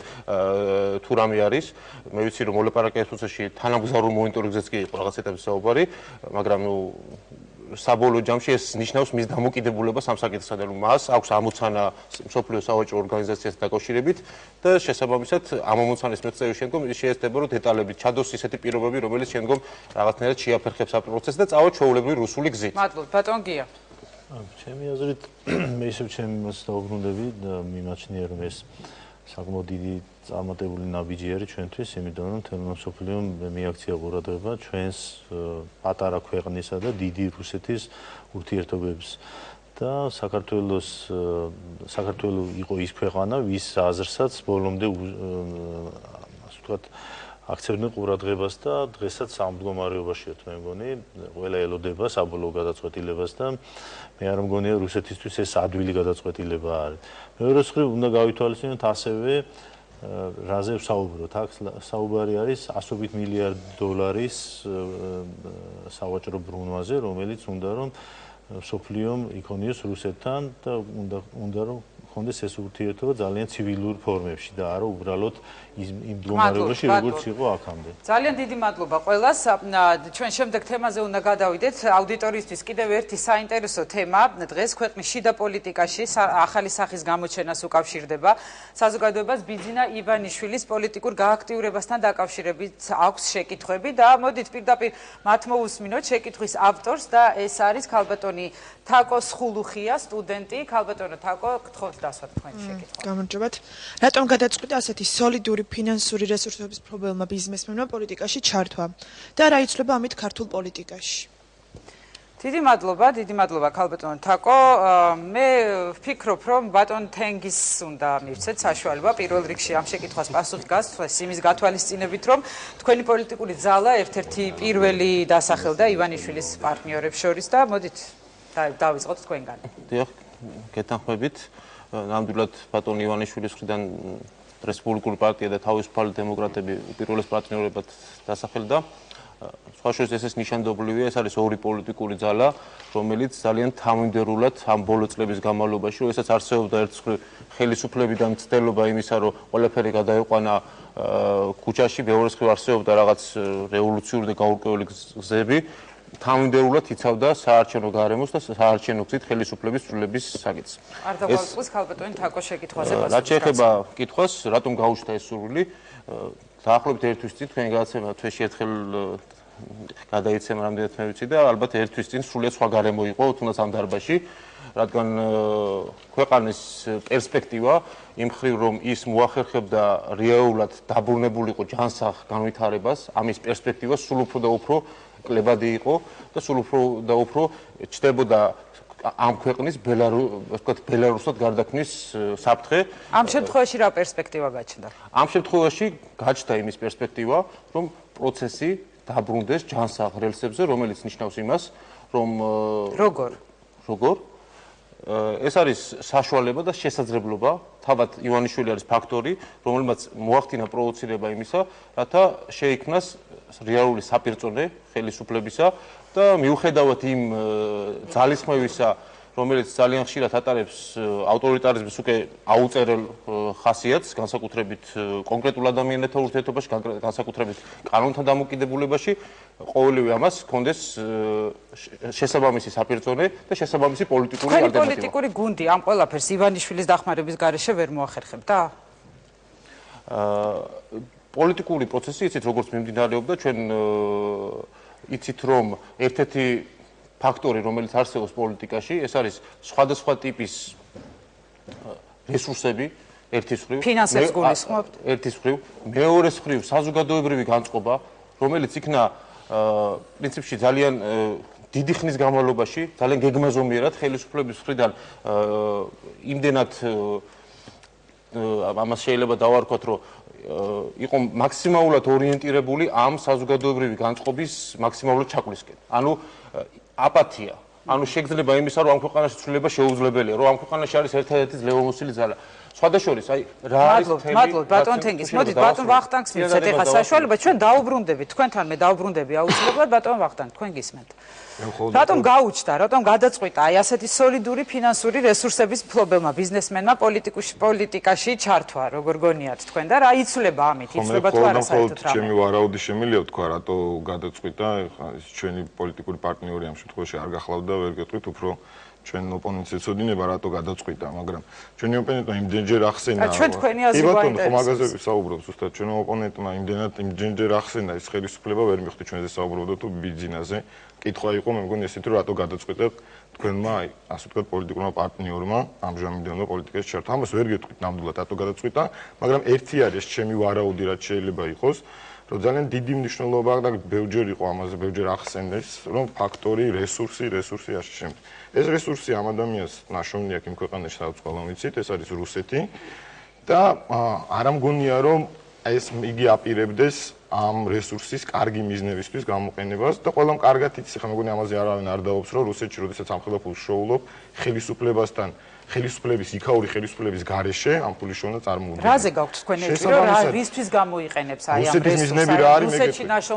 თუ რამე არის, მე ვიცი რომ მოლაპარაკების პროცესში თანამგზავრულ მონიტორინგზეც კი იყო რაღაც ეტაპზე საუბარი, მაგრამ საბოლოო ჯამში ეს ნიშნავს მის დამოკიდებულებას ამ საკითხთან, რომ მას აქვს ამოცანა მსოფლიო სავაჭრო ორგანიზაციასთან დაკავშირებით და შესაბამისად ამ ამოცანის მიღწევის შემდგომ ის შეესწება, რომ დეტალებით ჩადოს ისეთი პირობები, რომელიც შემდგომ რაღაცნაირად შეაფერხებს ამ პროცესს და წავა ჩვეულებრივი რუსული გზით. მადლობა, ბატონ გია. ჩემი აზრით, მე ისევ ჩემს დაუბრუნდები და მიმაჩნია, რომ ეს საკმაოდ დიდი წარმატებული ნაბიჯი არის ჩვენთვის, იმიტომ რომ თემ მსოფლიო მიაქცია ყურადღება ჩვენს პატარა ქვეყნისა და დიდი რუსეთის ურთიერთობებს და საქართველოს იყო ის ქვეყანა, ვის აზრსაც ბოლომდე ასე ვთქვათ აქცევდნენ ყურადღებას და დღესაც ამ მდგომარეობაშია მე მგონი, ყველა ელოდება საბოლოო გადაწყვეტილებას და მე არ მგონია რუსეთისთვის ეს ადვილი გადაწყვეტილება არის. მეორე მხრივ უნდა გავითვალისწინოთ ასევე რაზე ვსაუბრობთ. აქ საუბარი არის 100 მილიარდ დოლარის სავაჭრო ბრუნვაზე, რომელიც უნდა რომ მსოფლიომ იქონიოს რუსეთთან და უნდა რომ ხონდეს ეს ურთიერთობა ძალიან ცივილურ ფორმებში და არა უბრალოდ იმ მდგომარეობაში როგორც იყო აქამდე. ძალიან დიდი მადლობა ყველას. ჩვენ შემდეგ თემაზე უნდა გადავიდეთ. აუდიტორიისთვის კიდევ ერთი საინტერესო თემა დღეს ქვეყნის შიდა პოლიტიკაში ახალი სახის გამოჩენას უკავშირდება. საზოგადოებას ბიძინა ივანიშვილის პოლიტიკურ გააქტიურებასთან დაკავშირებით აქვს შეკითხვები და მოდით პირდაპირ მათ მოусმინოთ შეკითხვის ავტორს და ეს არის ქალბატონი თაკო სხულუხია, სტუდენტი. ქალბატონო თაკო, გთხოვთ დასვათ თქვენი შეკითხვა. გამარჯობათ. რატომ გადაწყვიტა ასეთი სოლიდური ფინანსური რესურსების პრობლემა ბიზნესმენმა პოლიტიკაში ჩართვა და რა იცვლება ამით ქართულ პოლიტიკაში? დიდი მადლობა ქალბატონ თაკო. მე ვფიქრობ, რომ ბატონ თენგის უნდა მივცეთ საშუალება პირველ რიგში ამ შეკითხვას პასუხი გასცეს იმის გათვალისწინებით, რომ თქვენი პოლიტიკური ძალა ერთ-ერთი პირველი დასახელდა ივანიშვილის პარტნიორებს შორის და მოდით დავიწყოთ თქვენგან. დიახ, გეთანხმებით. ნამდვილად ბატონ ივანიშვილის მხრიდან რესპუბლიკური პარტია და თავისუფალი დემოკრატები პირველეს პარტნიორებად დასახელდა. სხვა შორის ეს ნიშანდობლივია, ეს არის ორი პოლიტიკური ძალა, რომელიც ძალიან თავმიმდევრულად ამ ბოლო წლების განმავლობაში, როდესაც არსებობდა ერთ მხრივ ხელისუფლებიდან მცდელობა იმისა, რომ ყველაფერი გადაიყვანა ქუჩაში, მეორე მხრივ არსებობდა რაღაც რევოლუციური და გაურკვეველი გზები, თავმიმდევრულად იცავდა საარჩევნო გარემოს და საარჩევნო გზით ხელისუფლების ცვლილების საკითხს. არ დავაწყოს ქალბატონი თაკოს შეკითხვაზე პასუხი. რაც შეეხება კითხვას, რატომ გაუჩნდა ეს სურვილი? დაახლოებით ერთ თვის წინ თქვენ გადაცემა თვეში ერთხელ გადაიცემა რამდენად მე ვიცი და ალბათ ერთ თვის წინ სრულიად სხვა გარემო იყო თუნდაც ამ დარბაზში, რადგან ქვეყანის პერსპექტივა იმ მხრივ რომ ის მოახერხებდა რეალურად დაბრუნებულიყო ჯანსაღ განვითარებას, ამის პერსპექტივა სულ უფრო და უფრო კლებადი იყო და სულ უფრო და უფრო ჩდებოდა ამ ქვეყნის ბელარუსად გარდაქმნის საფრთხე. ამ შემთხვევაში რა პერსპექტივა გაჩნდა? ამ შემთხვევაში გაჩნდა იმის პერსპექტივა, რომ პროცესი დაბრუნდეს ჯანსაღ რელსებზე, რომელიც ნიშნავს იმას, რომ როგორ ეს არის საშუალება და შესაძლებლობა, თავად ივანიშვილი არის ფაქტორი, რომელმაც მოახდინა პროვოცირება იმისა, რათა შეიქმნას რეალური საპირწონე ხელისუფლებისა და მიუხედავად იმ ძალისხმევისა, რომელიც ძალიან ხშირად ატარებს ავტორიტარიზმის უკვე აუწერელ ხასიათს, განსაკუთრებით კონკრეტულ ადამიანებთან ურთიერთობაში, განსაკუთრებით კანონთან დამოკიდებულებაში, ყოველივე ამას ჰქონდეს შესაბამისი საპირწონე და შესაბამისი პოლიტიკური ალტერნატივა. თქვენი პოლიტიკური გუნდი ამ ყველაფერს ივანიშვილის დახმარების გარეშე ვერ მოახერხებდა? პოლიტიკური პროცესი იცით როგორც მიმდინარეობდა, ჩვენ იცით რომ ერთ-ერთი ფაქტორი, რომელიც არსებობს პოლიტიკაში, ეს არის სხვადასხვა ტიპის რესურსები, ერთის მხრივ, ფინანსებს გულისხმობთ. ერთის მხრივ, მეორეს მხრივ საზოგადოებრივი განწყობა, რომელიც იქნა პრინციპში ძალიან დიდი ხნის განმავლობაში, ძალიან გეგმაზომიერად ხელისუფლების მხრიდან იმდენად ამას შეიძლება დავარქვათ, რომ იყო მაქსიმალურად ორიენტირებული ამ საზოგადოებრივი განწყობის მაქსიმალურად ჩაკვлисკენ. ანუ აპათია. ანუ შეგრძნება იმისა, რომ ამ ქვეყანაში ცვლილება შეუძლებელია, რომ ამ ქვეყანაში არის ერთადერთი ძლევამოსილი ძალა. სხვადასხვა აი რა არის მადლობთ ბატონ თენგის. მოდით ბატონ ვახტანგს მივცეთ ეხლა საშუალება, ჩვენ დაუბრუნდებით, თქვენთან მე დაუბრუნდები აუცილებლად ბატონ ვახტანგ, თქვენ გისმენთ. რატომ გაუჩნდა, რატომ გადაწყვიტა აი ასეთი სოლიდური ფინანსური რესურსების მფლობელმა ბიზნესმენმა პოლიტიკაში ჩართვა, როგორ გონიათ თქვენ და რა იცვლება ამით? იცვლება თუ არა საერთოდ რამე? ჩემი ვარაუდი შემიძლია თქვა, რატო გადაწყვიტა, ეს ჩვენი პოლიტიკური პარტნიორი ამ შემთხვევაში არ გახლავდა, ვერ გეტყვით, უფრო ჩვენ ოპონენტს ეცოდინება, რატო გადაწყვიტა, მაგრამ ჩვენი ოპონენტმა იმდენჯერ ახსენა. ჩვენ თქვენი აზრი ბატონო, მაგაზე ვისაუბრობ, ზუსტად ჩვენი ოპონენტმა იმდენჯერ ახსენა ეს ხელისუფლება ვერ მიხდი ჩვენზე საუბრობდა თუ ბიზნესზე. კითხვა იყო, მე მგონი ესეთი, რომ რატო გადაწყვიტეთ თქვენმა, აი, ასე ვთქვათ, პოლიტიკურმა პარტნიორმა ამჟამინდელმა პოლიტიკაში ჩართვა. ამას ვერ გეტყვით ნამდვილად, რატო გადაწყვიტა, მაგრამ ერთი არის ჩემი ვარაუდი, რაც შეიძლება იყოს, რომ ძალიან დიდი მნიშვნელობა აქვს და ბევრჯერ იყო ამაზე, ბევრჯერ ახსენდეს, რომ ფაქტორი რესურსი ასე შემდეგ. ეს რესურსი ამ ადამიანს ნაშოვნი აქვს იმ ქვეყანაში, სადაც ყველამ ვიცით, ეს არის რუსეთი და არ მგონია, რომ ეს იგი აპირებდეს ამ რესურსის კარგი მიზნებისთვის გამოყენებას და ყველამ კარგად იცის, ხა მეგონი ამაზე არავინ არ დაობს, რომ რუსეთში როდესაც ამ ხელფულს შოულობ ხელისუფლებასთან, ხელისუფლების იქაური ხელისუფლების გარეშე ამ ფულის შოვნა წარმოუდგენელია. რაზე გაქვთ თქვენ ეჭვი, რომ რისთვის გამოიყენებს აი ამ რესურსს?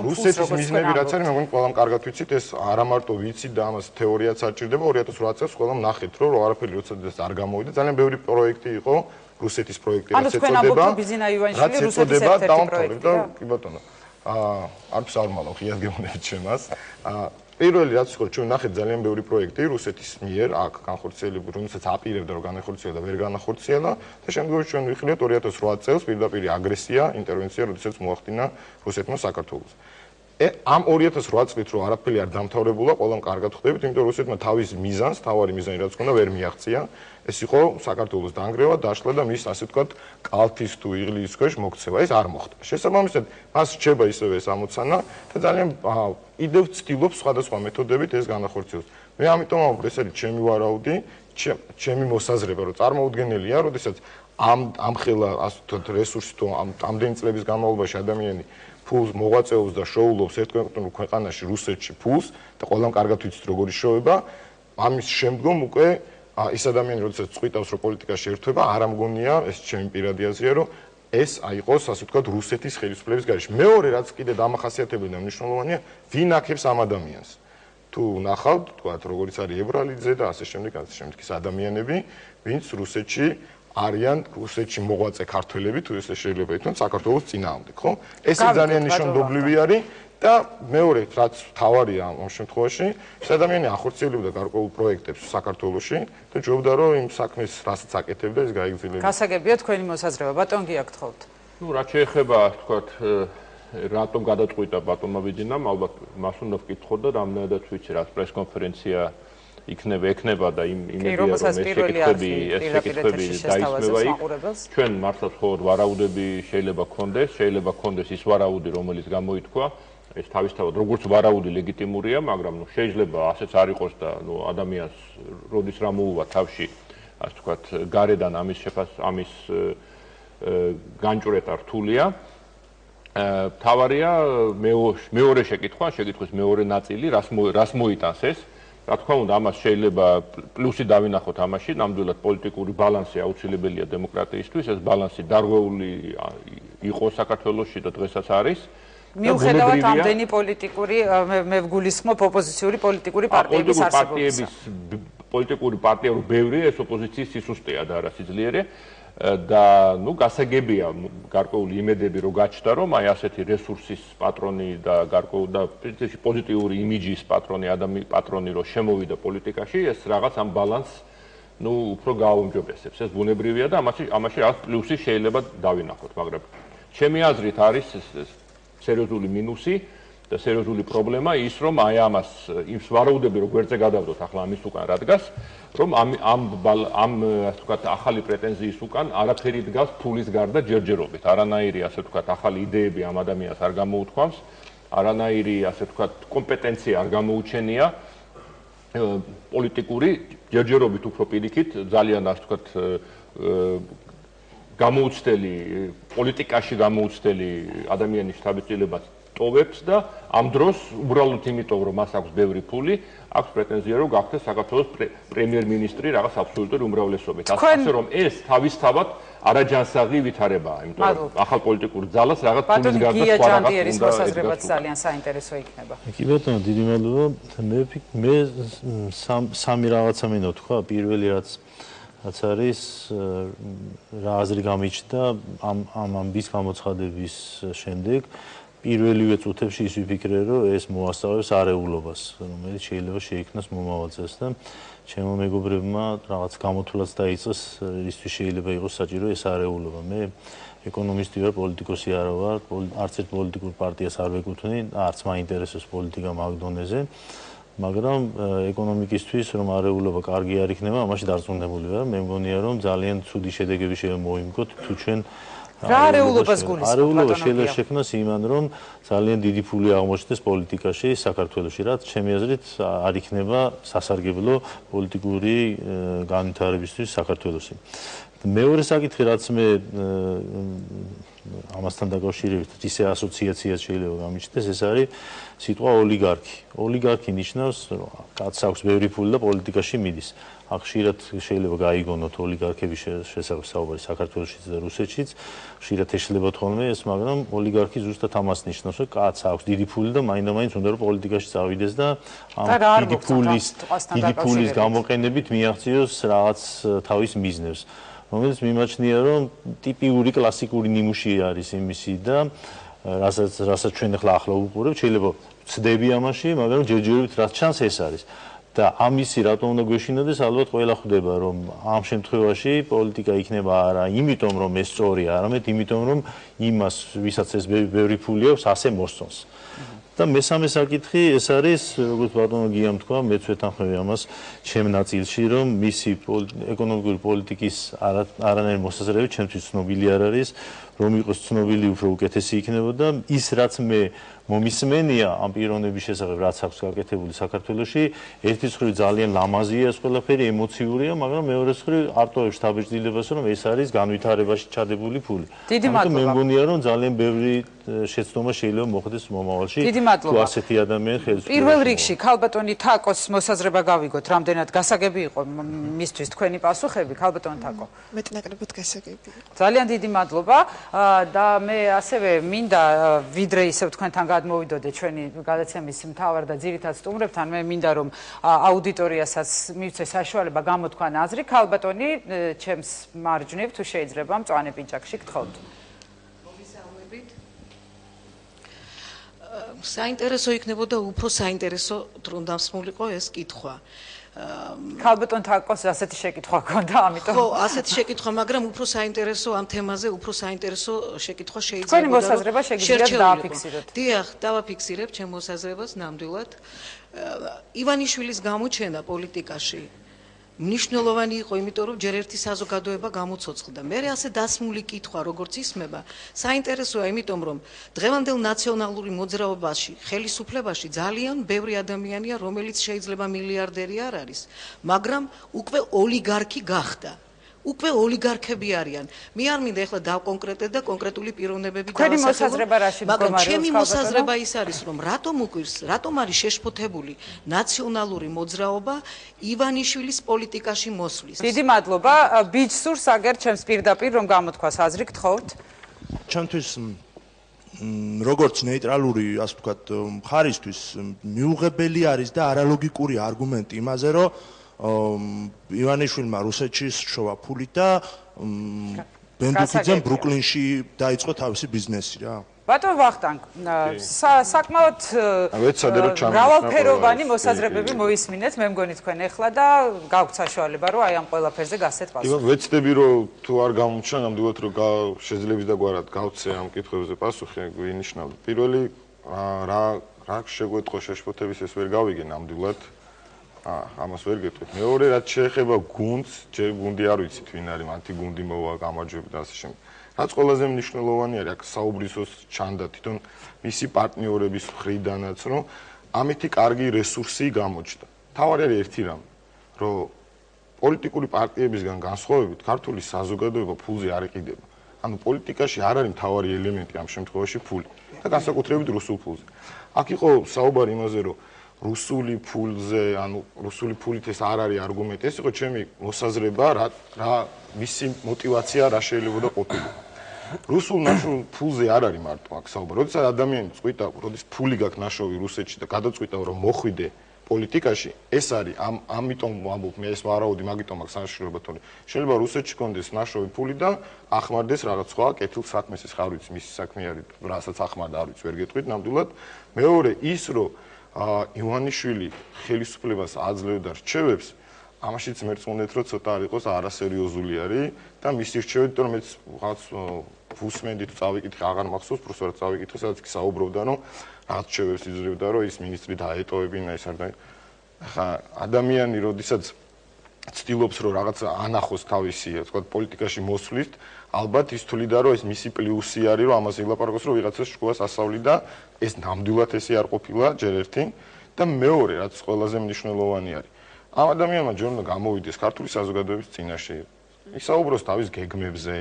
რუსეთის მიზნები რაც არის, მეგონი ყველამ კარგად ვიცით, ეს არა მარტო ვიცით და ამას თეორიაც არ ჭირდება, 2008 წელს ყველამ ნახეთ, რომ არაფერი როდესაც არ გამოვიდა, ძალიან ბევრი პროექტი იყო რუსეთის პროექტი რაც ეწოდება. რაც ეწოდება დაამთავრებდა, კი ბატონო. არც არ მალავ ხიადგემონებით ჩემას. პირველი რაც იყო ჩვენ ნახეთ ძალიან ბევრი პროექტი რუსეთის მიერ აქ განხორციელებული, რომელსაც აპირებდა რომ განახორციელა და ვერ განახორციელა და შემდგომში ჩვენ ვიხილეთ 2008 წელს პირდაპირ აგრესია, ინტერვენცია, როდესაც მოახდინა რუსეთმა საქართველოს. ამ 2008 წლით რო არაფერი არ დამთავრებულა, ყველამ კარგად ხვდებით, იმიტომ რომ რუსეთმა თავის მიზანს, თავარი მიზანი რაც ქონდა, ვერ მიაღწია. ეს იყო საქართველოს დანგრევა, დაშლა და მის ასე ვთქვათ, კალთის თუ იღლიის ქვეშ მოქცევა. ეს არ მოხდა. შესაბამისად, მას რჩება ისევე ეს ამოცანა და ძალიან კიდევ ცდილობს სხვადასხვა მეთოდებით ეს განახორციელოს. მე ამიტომ ამბობ, ეს არის ჩემი ვარაუდი, ჩემი მოსაზრება, რომ წარმოუდგენელია, როდესაც ამ ხელა ასე ვთქვათ, რესურსი თუ ამდენი წლების განმავლობაში ადამიანი ფულს მოღვაწეობს და შოულობს ერთ კონკრეტულ ქვეყანაში, რუსეთში ფულს და ყველამ კარგად ვიცით როგორი შოება, ამის შემდგომ უკვე ეს ადამიანი როდესაც წყვიტავს რომ პოლიტიკაში ერთვება, არ ამგონია, ეს ჩემი პირადი აზრია, რომ ეს აიყოს ასე ვთქვათ რუსეთის ხელისუფლების გარეშე. მეორე რაც კიდე დამახასიათებელი და მნიშვნელოვანია, ვინ აქებს ამ ადამიანს. თუ ნახავთ, ვთქვათ, როგორიც არის ებრალიძე და ასე შემდეგ, ის ადამიანები, ვინც რუსეთში არიან, რუსეთში მოღვაწე ქართველები, თუ ესე შეიძლება ითქვას, საქართველოს წინააღმდეგ, ხო? ეს ძალიან ნიშანდობლივი არის და მეორე, რაც თავარია ამ შემთხვევაში, ეს ადამიანი ახორციელებდა გარკვეულ პროექტებს საქართველოში და ჯობდა რომ იმ საქმეს, რასაც აკეთებდა, ეს გაიგრძელებინა. გასაგებია თქვენი მოსაზრება, ბატონ გიაგთხოვთ. ნუ რაც შეეხება, თქვათ, რატომ გადაწყვიტა ბატონმა ვიძინამ, ალბათ მას უნდა ვკითხოთ და რამდენადაც ვიცი, რაც პრესკონფერენცია იქნება და იმედია რომ ეს შეკითხვები დაისმევა იქ. ჩვენ მართლაც მხოლოდ ვარაუდები შეიძლება გქონდეს ის ვარაუდი, რომელიც გამოითქვა, ეს თავისთავად როგორც ვარაუდი ლეგიტიმურია, მაგრამ ნუ შეიძლება ასეც არ იყოს და ნუ ადამიანს როდის რა მოუვა თავში, ასე ვთქვათ, გარედან ამის განჭვრეტა რთულია. თავარია მეორე შეკითხვის მეორე ნაწილი, რას მოიტანს ეს? რა თქმა უნდა, ამას შეიძლება პლუსი დავინახოთ ამაში, ნამდვილად პოლიტიკური ბალანსი აუცილებელია დემოკრატიისთვის, ეს ბალანსი დარღვეული იყო საქართველოში და დღესაც არის. მიუხედავად ამდენი პოლიტიკური, მე ვგულისხმობ ოპოზიციური პოლიტიკური პარტიების არსებობისა. პოლიტიკური პარტია რო ბევრია, ეს ოპოზიციის სისუსტეა და არა სიძლიერე. და ნუ გასაგებია გარკვეული იმედები რო გაჩნდა რომ აი ასეთი რესურსის პატრონი და გარკვეული და პოზიტიური იმიჯის პატრონი რო შემოვიდა პოლიტიკაში ეს რაღაც ამ ბალანსს ნუ უფრო გააუმჯობესებს ეს ბუნებრივია და ამაში რაღაც პლუსი შეიძლება დავინახოთ მაგრამ ჩემი აზრით არის სერიოზული მინუსი და სერიოზული პრობლემა ის რომ აი ამას იმ ვარაუდები რო გვერდზე გადავდოთ ახლა ამის უკან რადგას რომ ამ ასე ვთქვათ ახალი პრეტენზიის უკან არაფერი დგას ფულის გარდა ჯერჯერობით. არანაირი ასე ვთქვათ ახალი იდეები ამ ადამიანს არ გამოუთქვამს, არანაირი ასე ვთქვათ კომპეტენცია არ გამოუჩენია პოლიტიკური ჯერჯერობით უფრო პირიქით ძალიან ასე ვთქვათ გამოუცდელი პოლიტიკაში გამოუცდელი ადამიანის შთაბეჭდილებას ტოვებს და ამ დროს უბრალოდ იმიტომ რომ მას აქვს ბევრი ფული აქვს პრეტენზია რომ გახდეს საქართველოს პრემიერ-მინისტრი რაღაც აბსოლუტური უმრავლესობით. ასე რომ ეს თავისთავად არაჯანსაღი ვითარებაა, იმიტომ რომ ახალ პოლიტიკურ ძალას რაღაც ფულის გარდა სხვა რაღაც უნდა მოსაზრებაც ძალიან საინტერესო იქნება. კი ბატონო, დიდი მადლობა. მე სამი რაღაცა მინდა თქვა. პირველი რაც არის რა აზრი გამიჩნდა ამ ამბის გამოცხადების შემდეგ პირველივე წუთებში ის ვიფიქრე, რომ ეს მოასწავებს არეულობას, რომელიც შეიძლება შეიქმნას მომავალზეც და ჩემო მეგობრებმა რაღაც გამოთვლაც დაიწყეს, ისთვის შეიძლება იყოს საჭირო ეს არეულობა. მე ეკონომისტი ვარ, პოლიტიკოსი არ ვარ, არც ერთ პოლიტიკურ პარტიას არ ვეკუთვნი, არც მაინტერესებს პოლიტიკა მაგ დონეზე, მაგრამ ეკონომიკისთვის რომ არეულობა კარგი არ იქნება, ამაში დარწმუნებული ვარ. მე მგონია რომ ძალიან ცუდი შედეგები შეიძლება მოიმკოთ თუ ჩვენ რა არეულობას გულისხმობთ? არეულობა შეიძლება შექმნას იმან, რომ ძალიან დიდი ფული აღმოჩნდეს პოლიტიკაში საქართველოში, რაც ჩემი აზრით არ იქნება სასარგებლო პოლიტიკური განვითარებისთვის საქართველოში. მეორე საკითხი, რაც მე ამასთან დაკავშირებით ისე ასოციაციაც შეიძლება გამიჩნდეს, ეს არის სიტყვა ოლიგარქი. ოლიგარქი ნიშნავს, რომ კაცს აქვს ბევრი ფული და პოლიტიკაში მიდის. ხშირად შეიძლება გაიგონოთ ოლიგარქების შესახებ საუბარი საქართველოშიც და რუსეთშიც. ხშირად ეშლება თქონდე ეს, მაგრამ ოლიგარქი ზუსტად ამას ნიშნავს, რომ კაცს აქვს დიდი ფული და მაინდა-მაინც უნდა რომ პოლიტიკაში წავიდეს და ამ დიდი ფულის გამოყენებით მიაღწიოს რაღაც თავის ბიზნესს. რომელიც მიმაჩნია რომ ტიპიური კლასიკური ნიმუში არის იმისი და რასაც ჩვენ ახლა უყურებთ, შეიძლება ვცდები ამაში, მაგრამ ჯერჯერობით რაც ჩანს ეს არის. და ამისი რატომ უნდა გვეშინოდეს, ალბათ ყველა ხვდება რომ ამ შემთხვევაში პოლიტიკა იქნება არა იმიტომ რომ ეს სწორია, არამედ იმიტომ რომ იმას, ვისაც ეს ბევრი ფული აქვს, ასე მოსწონს. და მესამე საკითხი ეს არის, როგორც ბატონო გიამ თქვა, მეც ვეთანხმები ამას ჩემ ნაწილში, რომ მისი ეკონომიკური პოლიტიკის არანაირი მოსაზრება ჩემთვის ცნობილი არ არის, რომ იყოს ცნობილი უფრო უკეთესი იქნებოდა. ის რაც მე მომისმენია ამ პიროვნების შესახებ, რაც აქვს გაკეთებული საქართველოში, ერთის მხრივ ძალიან ლამაზია ეს ყველაფერი, ემოციურია, მაგრამ მეორეს მხრივ არტოვებს დაბეჭდილებას, რომ ეს არის განვითარებაში ჩადებული ფული. ამიტომ მე მგონია, რომ ძალიან ბევრი შეცდომა შეიძლება მოხდეს მომავალში, თუ ასეთი ადამიანი ხელისუფლებაში. პირველ რიგში ქალბატონი თაკოს მოსაზრება გავიგოთ, რამდენად გასაგები იყო მისთვის თქვენი პასუხები, ქალბატონი თაკო. მეტნაკლებად გასაგები იყო. ძალიან დიდი მადლობა და მე ასევე მინდა ვიდრე ისევ თქვენთან გადმოვიდოდე ჩვენი გადაცემის მთავარ და ძირითად სტუმრებთან, მე მინდა რომ აუდიტორიასაც მივცეს საშუალება გამოთქვან აზრი. ქალბატონი ჩემს მარჯვნივ თუ შეიძლება მწვანე პინჭაკში გთხოვთ. საინტერესო იქნებოდა უფრო საინტერესო რომ დამსმულიყო ეს კითხვა. ქალბატონ თაკოს ასეთი შეკითხვა ჰქონდა, ამიტომ. ხო, ასეთი შეკითხვა, მაგრამ უფრო საინტერესო ამ თემაზე, უფრო საინტერესო შეკითხვა შეიძლება. თქვენი მოსაზრება შეგიძლიათ დააფიქსიროთ. დიახ, დავაფიქსირებ ჩემ მოსაზრებას ნამდვილად. ივანიშვილის გამოჩენა პოლიტიკაში მნიშვნელოვანი იყო, იმიტომ რომ ჯერ ერთი საზოგადოება გამოცოცხლდა. მე ასე დასმული კითხვა, როგორც ისმება, საინტერესოა, იმიტომ რომ დღევანდელ ნაციონალური მოძრაობაში, ხელისუფლებაში ძალიან ბევრი ადამიანია, რომელიც შეიძლება მილიარდერი არ არის, მაგრამ უკვე ოლიგარქი გახდა. უკვე ოლიგარქები არიან. მე არ მინდა ახლა დავკონკრეტებ და კონკრეტული პიროვნებები დავასახელო, მაგრამ ჩემი მოსაზრება ის არის, რომ რატომ უკვირს, რატომ არის შეშფოთებული ნაციონალური მოძრაობა ივანიშვილის პოლიტიკაში მოსვლის. დიდი მადლობა. ბიჯსურს აგერ ჩემს პირდაპირ რომ გამოთქვას აზრი, გთხოვთ. ჩემთვის როგორც ნეიტრალური, ასე ვთქვათ, მხარისთვის მიუღებელი არის და არალოგიკური არგუმენტი იმაზე, რომ ივანიშვილმა რუსეთში შოვა ფული და ბენდუკიძემ ბრუკლინში დაიწყო თავისი ბიზნესი რა. ბატონ ვახტანგ, საკმაოდ მრავალფეროვანი მოსაზრებები მოისმინეთ, მე მგონი თქვენ ახლა და გაგვთ საშუალება, რომ აი ამ ყველაფერზე გასცეთ პასუხი. იგივე ვეცდები, რომ თუ არ გამოჩნდა, ნამდვილად რომ შეიძლება და გვარად გავცე ამ კითხვებზე პასუხი, გვინიშნავდა. პირველი რა შეგვეთყო შეშფოთების ეს ვერ გავიგე ნამდვილად. ამას ვერ გეტყვით. მეორე რაც შეეხება გუნდს, ჯერ გუნდი არ ვიცით ვინ არის, მათი გუნდი მოვა, გამარჯვება და ასე შემდეგ. რაც ყველაზე მნიშვნელოვანი არის, აქ საუბრისოს ჩანდა თვითონ მისი პარტნიორების მხრიდანაც, რომ ამითი კარგი რესურსი გამოჩნდა. თავარი არის ერთი რამ, რომ პოლიტიკური პარტიებისგან განსხვავებით, ქართული საზოგადოება ფულზე არ იყიდება. ანუ პოლიტიკაში არ არის მთავარი ელემენტი ამ შემთხვევაში ფული და განსაკუთრებით რუსულ ფულზე. აქ იყო საუბარი იმაზე, რომ რუსული ფულზე, ანუ რუსული ფულით ეს არ არის არგუმენტი, ეს იყო ჩემი მოსაზრება, რა მისი мотиваცია რა შეიძლება და ყოფილიყო. რუსულ ნაშრულ ფულზე არ არის მარტო აქ საუბარი. როდესაც ადამიანი წვიტა, როდის ფული გაქვს ნაშოვი რუსეთში და გადაწყვიტა რომ მოხვიდე პოლიტიკაში, ეს არის ამიტომ ვამბობ მე ეს ვარაუდი, მაგიტომ აქვს საშუალება თორე შეიძლება რუსეთში კონდეს ნაშოვი ფული და ახმარდეს რაღაც სხვა კეთილ საქმეს, ეს ხარ ვიცი, მისი საქმე არის, რასაც ახმარდა არ ვიცი, ვერ გეტყვით ნამდვილად. მეორე ის რომ ივანიშვილი ხელისუფლებას აძლევდა რჩევებს, ამაშიც მერწმუნეთ, რომ ცოტა არ იყოს არასერიოზული არის და მისი რჩევები, თორემ მეც რაღაც ვუსმენდი თუ წავიკითხე, აღარ მახსოვს, პროფესორად წავიკითხე, სადაც კი საუბრობდა, რომ რაღაც რჩევებს იძლევდა, რომ ის ministri დაეტოვებინა ეს არ და ხა ადამიანი, როდესაც ცდილობს, რომ რაღაც ანახოს თავისი, თქვა პოლიტიკაში მოსვლით, ალბათ ის თვლიდა, რომ ეს მისი პლუსი არის, რომ ამას ილაპარაკოს, რომ ვიღაცას შუას ასავლიდა, ეს ნამდვილად ესე არ ყოფილა ჯერ ერთი და მეორე, რაც ყველაზე მნიშვნელოვანი არის. ამ ადამიანმა ჯერ უნდა გამოვიდეს ქართული საზოგადოების წინაშე. ისაუბროს თავის გეგმებზე,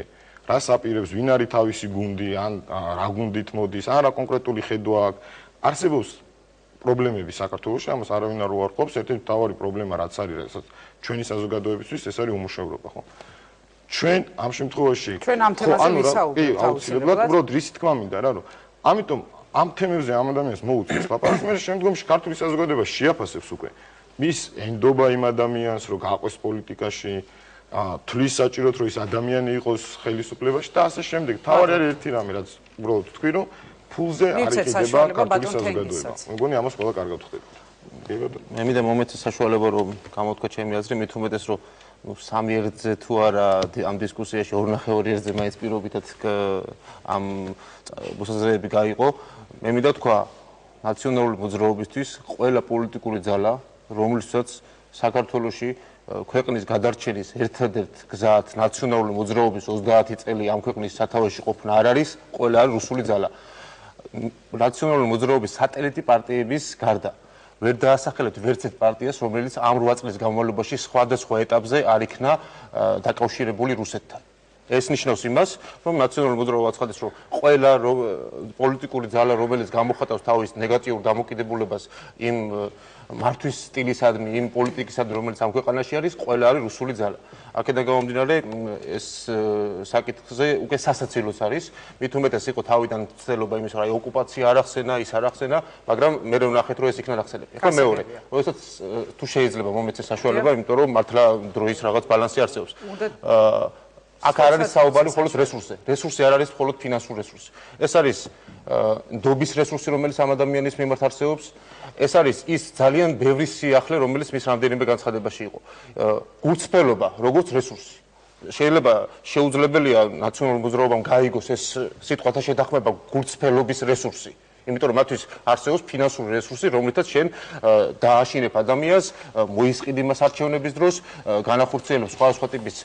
რა საპირებს, ვინ არის თავისი გუნდი, ან რა გუნდით მოდის, ან რა კონკრეტული ხედვა აქვს. არსებობს პრობლემები საქართველოში, ამას არავინ არ უარყოფს, ერთ-ერთი მთავარი პრობლემა რაც არის, რასაც ჩვენი საზოგადოებისთვის ეს არის უმუშევრობა, ხო? ჩვენ ამ შემთხვევაში ჩვენ ამ თემაზე ვისაუბრებთ აუცილებლად, უბრალოდ რის თქმა მინდა რა, რომ ამიტომ ამ თემებზე ამ ადამიანს მოუწევს ლაპარაკს, მე შემდგომში ქართული საზოგადოება შეაფასებს უკვე მის ენდობა იმ ადამიანს, რომ გაყვეს პოლიტიკაში, თვლის საჭიროდ, რომ ის ადამიანი იყოს ხელისუფლებაში და ასე შემდეგ. თავარი არის ერთი რამე, რაც უბრალოდ თქვი, რომ ფულზე არ იყიდება ქართული საზოგადოება. მეგონი ამას ყველა კარგად ხვდება. მე მინდა მომეცეს საშუალება, რომ გამოთქვა ჩემი აზრი, მით უმეტეს, რომ სამი ერთზე თუ არა ამ დისკუსიაში ორნახევარი ერთზე მაინც პირობითად ამ მოსაზრებები გაიყო. მე მინდა თქვა ნაციონალური მოძრაობისთვის ყველა პოლიტიკური ძალა, რომელსაც საქართველოში ქვეყნის გადარჩენის ერთადერთ გზად ნაციონალური მოძრაობის 30 წელი ამ ქვეყნის სათავეში ყოფნა არ არის, ყველა არის რუსული ძალა. ნაციონალური მოძრაობის სატელიტი პარტიების გარდა ვერ დაასახელებთ ვერც ერთ პარტიას, რომელიც ამ 8 წლის განმავლობაში სხვადასხვა ეტაპზე არ იქნა დაკავშირებული რუსეთთან. ეს ნიშნავს იმას, რომ ნაციონალური მოძრაობა ცხადებს, რომ ყველა პოლიტიკური ძალა, რომელიც გამოხატავს თავის ნეგატიურ დამოკიდებულებას იმ მართვის სტილისადმი, იმ პოლიტიკისადმი, რომელიც ამ ქვეყანაში არის, ყველა არის რუსული ძალა. აქედან გამომდინარე, ეს საკითხზე უკვე სასაცილოც არის, მით უმეტეს იყო თავიდან ცდილობა იმის, რომ აი ოკუპაცია არ ახსენა, ის არ ახსენა, მაგრამ მე ვნახეთ, რომ ეს იქნა ნახსენები. ახლა მეორე, როდესაც თუ შეიძლება მომეცეს საშუალება, იმიტომ რომ მართლა დროის რაღაც ბალანსი არსებობს. აქ არ არის საუბარი მხოლოდ რესურსზე. რესურსი არ არის მხოლოდ ფინანსური რესურსი. ეს არის ნდობის რესურსი, რომელიც ამ ადამიანის მიმართ არსებობს. ეს არის ის ძალიან ბევრი სიახლე, რომელიც მის რამდენიმე განცხადებაში იყო. გულწრფელობა, როგორც რესურსი. შეიძლება შეუძლებელია ნაციონალურ მოძრაობამ გაიგოს ეს სიტყვათა შეთანხმება გულწრფელობის რესურსი. იმიტომ რომ მათთვის არსებობს ფინანსური რესურსი, რომლითაც შენ დააშინებ ადამიანს, მოისყიდი მას არჩევნების დროს, განახორციელებს სხვადასხვა ტიპის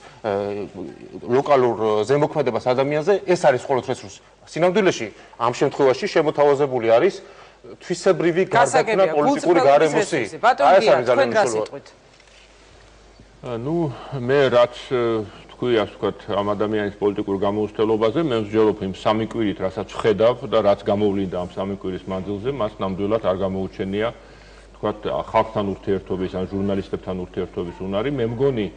ლოკალურ ზემოქმედებას ადამიანზე, ეს არის მხოლოდ რესურსი. სინამდვილეში ამ შემთხვევაში შემოთავაზებული არის თვისებრივი გარდაქმნა პოლიტიკური გარემოსი. ბატონ გია, თქვენ რა სიტყვით? ნუ მე რაც თქვი, ასე ვთქვათ, ამ ადამიანის პოლიტიკურ გამოუცდელობაზე, მე ვსჯელობ იმ 3 კვირით, რასაც ვხედავ და რაც გამოვლინდა ამ 3 კვირის მანძილზე, მას ნამდვილად არ გამოუჩენია, ვთქვათ, ხალხთან ურთიერთობის, ან ჟურნალისტებთან ურთიერთობის უნარი. მე მგონი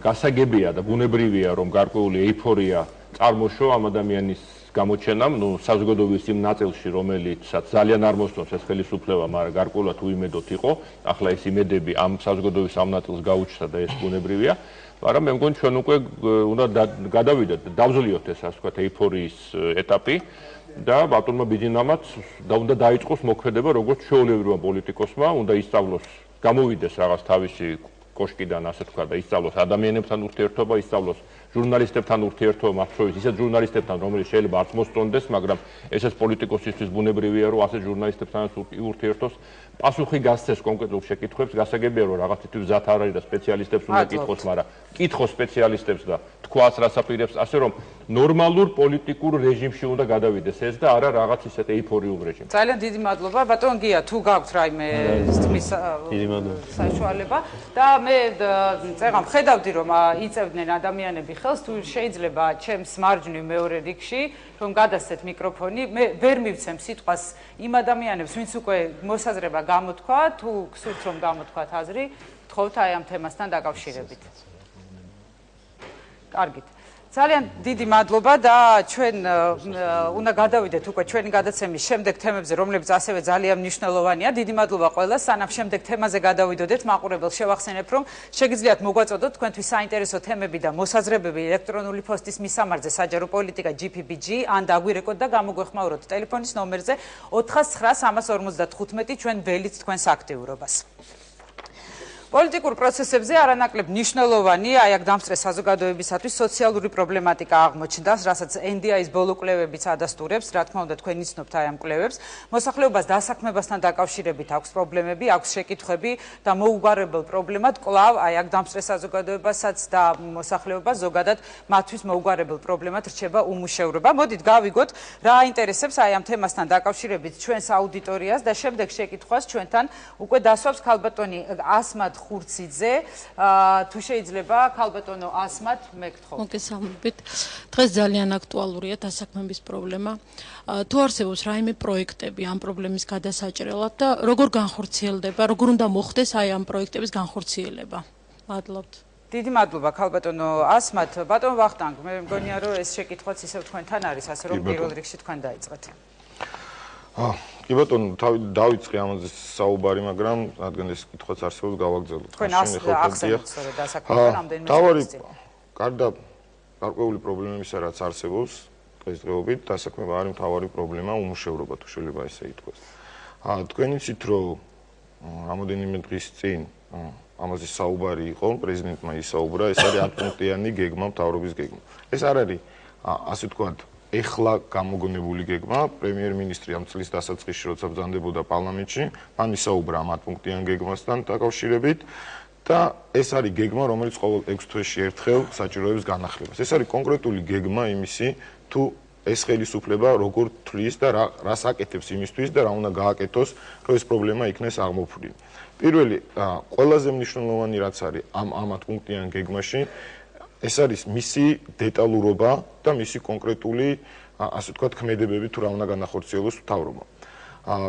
გასაგებია და ბუნებრივია, რომ გარკვეული ეიფორია წარმოშო ამ ადამიანის გამოჩენამ, ნუ საზოგადოების იმ ნაწილში, რომელიცაც ძალიან არ მოსწონს ეს ხელისუფლება, მაგრამ გარკვეულად უიმედოდ იყო, ახლა ეს იმედები ამ საზოგადოების ამ ნაწილს გაუჩნდა და ეს ბუნებრივია. მაგრამ მე მგონი ჩვენ უკვე უნდა გადავიდეთ, დავძლიოთ ეს ასე ვთქვათ ეიფორიის ეტაპი და ბატონმა ბიძინამაც უნდა დაიწყოს მოქმედება როგორც ჩვეულებრივმა პოლიტიკოსმა, უნდა ისწავლოს, გამოვიდეს რაღაც თავისი კოშკიდან ასე ვთქვათ და ისწავლოს ადამიანებთან ურთიერთობა, ისწავლოს ჟურნალისტებთან ურთიერთობა, მათ შორის ისეთ ჟურნალისტებთან, რომელიც შეიძლება არც მოსწონდეს, მაგრამ ესეც პოლიტიკოსისთვის ბუნებრივია, რომ ასე ჟურნალისტებთანაც ურთიერთოს. პასუხი გასცეს კონკრეტულ შეკითხვებს, გასაგებია, რომ რაღაც თითქმის მზად არ არის და სპეციალისტებს უნდა კითხოს, მაგრამ კითხოს სპეციალისტებს და თქვას რას აპირებს, ასე რომ ნორმალურ პოლიტიკურ რეჟიმში უნდა გადავიდეს ეს და არა რაღაც ისეთ ეიფორიულ რეჟიმში. ძალიან დიდი მადლობა, ბატონ გია, თუ გაქვთ რაიმე თქმის საშუალება და მე წეღამ ხედავდი, რომ იწევდნენ ადამიანები ხელს, თუ შეიძლება ჩემს მარჯვნივ მეორე რიგში რომ გადასცეთ მიკროფონი, მე ვერ მივცემ სიტყვას იმ ადამიანებს, ვინც უკვე მოსაზრება გამოთქვა, თუ გსურთ რომ გამოთქვათ აზრი, გთხოვთ აი ამ თემასთან დაკავშირებით. კარგით. ძალიან დიდი მადლობა და ჩვენ უნდა გადავიდეთ უკვე ჩვენი გადაცემის შემდეგ თემებზე, რომლებიც ასევე ძალიან მნიშვნელოვანია. დიდი მადლობა ყველას. სანამ შემდეგ თემაზე გადავიდოდეთ, მაყურებელს შევახსენებ, რომ შეგიძლიათ მოგვაწოდოთ თქვენთვის საინტერესო თემები და მოსაზრებები ელექტრონული პოსტის მისამართზე საჯარო პოლიტიკა GPBG ან დაგვირეკოთ და გამოგვეხმაუროთ ტელეფონის ნომერზე 409-355 ჩვენ ველით თქვენს აქტიურობას. პოლიტიკურ პროცესებზე არანაკლებ მნიშვნელოვანი აი აქ დამსწრე საზოგადოებისათვის სოციალური პრობლემატიკა აღმოჩნდა, რასაც NDI-ის ბოლო კვლევებიც ადასტურებს, რა თქმა უნდა თქვენ იცნობთ აი ამ კვლევებს. მოსახლეობას დასაქმებასთან დაკავშირებით აქვს პრობლემები, აქვს შეკითხვები და მოუგვარებელ პრობლემად კვლავ აი აქ დამსწრე საზოგადოებასაც და მოსახლეობას ზოგადად მათთვის მოუგვარებელ პრობლემად რჩება უმუშევრობა. მოდით გავიგოთ რა აინტერესებს აი ამ თემასთან დაკავშირებით ჩვენს აუდიტორიას და შემდეგ შეკითხვას ჩვენთან უკვე დასვავს ქალბატონი ასმათ ხურციძე, თუ შეიძლება ქალბატონო ასმათ მე გთხოვთ. მოგესალმებით. დღეს ძალიან აქტუალურია დასაქმების პრობლემა. თუ არსებობს რაიმე პროექტები ამ პრობლემის გადასაჭრელად და როგორ განხორციელდება, როგორ უნდა მოხდეს აი ამ პროექტების განხორციელება? მადლობთ. დიდი მადლობა ქალბატონო ასმათ. ბატონ ვახტანგ, მე მგონია რომ ეს შეკითხვაც ისევ თქვენთან არის, ასე რომ პირველ რიგში თქვენ დაიწყეთ. კი ბატონო, დავიწყე ამაზე საუბარი, მაგრამ რადგან ეს კითხვაც არსებობს, გავაგრძელოთ. თქვენ ახსენეთ, სწორედ დასაქმება რამდენიმე წელიწადს წინ. გარდა გარკვეული პრობლემებისა, რაც არსებობს დღესდღეობით, დასაქმება არის მთავარი პრობლემა, უმუშევრობა, თუ შეიძლება ესე ითქვას. თქვენ იცით, რომ რამოდენიმე დღის წინ ამაზე საუბარი იყო, პრეზიდენტმა ისაუბრა, ეს არის 8 პუნქტიანი გეგმა, მთავრობის გეგმა. ეს არ არის, ასე ვთქვათ, ეხლა გამოგონებული გეგმა, პრემიერ-მინისტრი ამ წლის დასაწყისში როცა ბრძანდებოდა პარლამენტში, მან ისაუბრა ამ 10 პუნქტიან გეგმასთან დაკავშირებით და ეს არის გეგმა, რომელიც ყოველ 6 თვეში ერთხელ საჭიროებს განახლებას. ეს არის კონკრეტული გეგმა იმისი, თუ ეს ხელისუფლება როგორ თვლის და რას აკეთებს იმისთვის და რა უნდა გააკეთოს, რომ ეს პრობლემა იქნეს აღმოფხვრილი. პირველი, ყველაზე მნიშვნელოვანი რაც არის ამ 10 პუნქტიან გეგმაში, ეს არის მისი დეტალურობა და მისი კონკრეტული, ასე ვთქვათ, ქმედებები თუ რა უნდა განახორციელოს მთავრობა.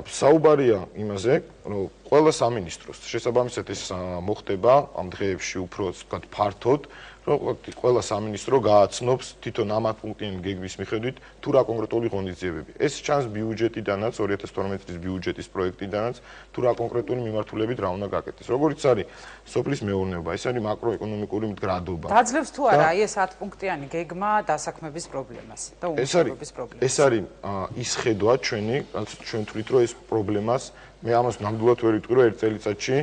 საუბარია იმაზე, რომ ყველა სამინისტროს შესაბამისად ეს მოხდება ამ დღეებში უფრო ვთქვათ ფართოდ, რომ ყველა სამინისტრო გააცნობს თვითონ ამ 10 პუნქტიან გეგმის მიხედვით თუ რა კონკრეტული ღონისძიებები. ეს ჩანს ბიუჯეტიდანაც, 2012 წლის ბიუჯეტის პროექტიდანაც, თუ რა კონკრეტული მიმართულებით რა უნდა გაკეთდეს. როგორიც არის სოფლის მეურნეობა, ეს არის მაკროეკონომიკური მდგრადობა. დაძლევს თუ არა აი ეს 10 პუნქტიანი გეგმა დასაქმების პრობლემას და უმუშევრობის პრობლემას. ეს არის ის ხედვა ჩვენი, რაც ჩვენ თვლით, რომ ეს პრობლემას მე ამას ნამდვილად ვერ ვიტყვი, რომ ერთ წელიწადში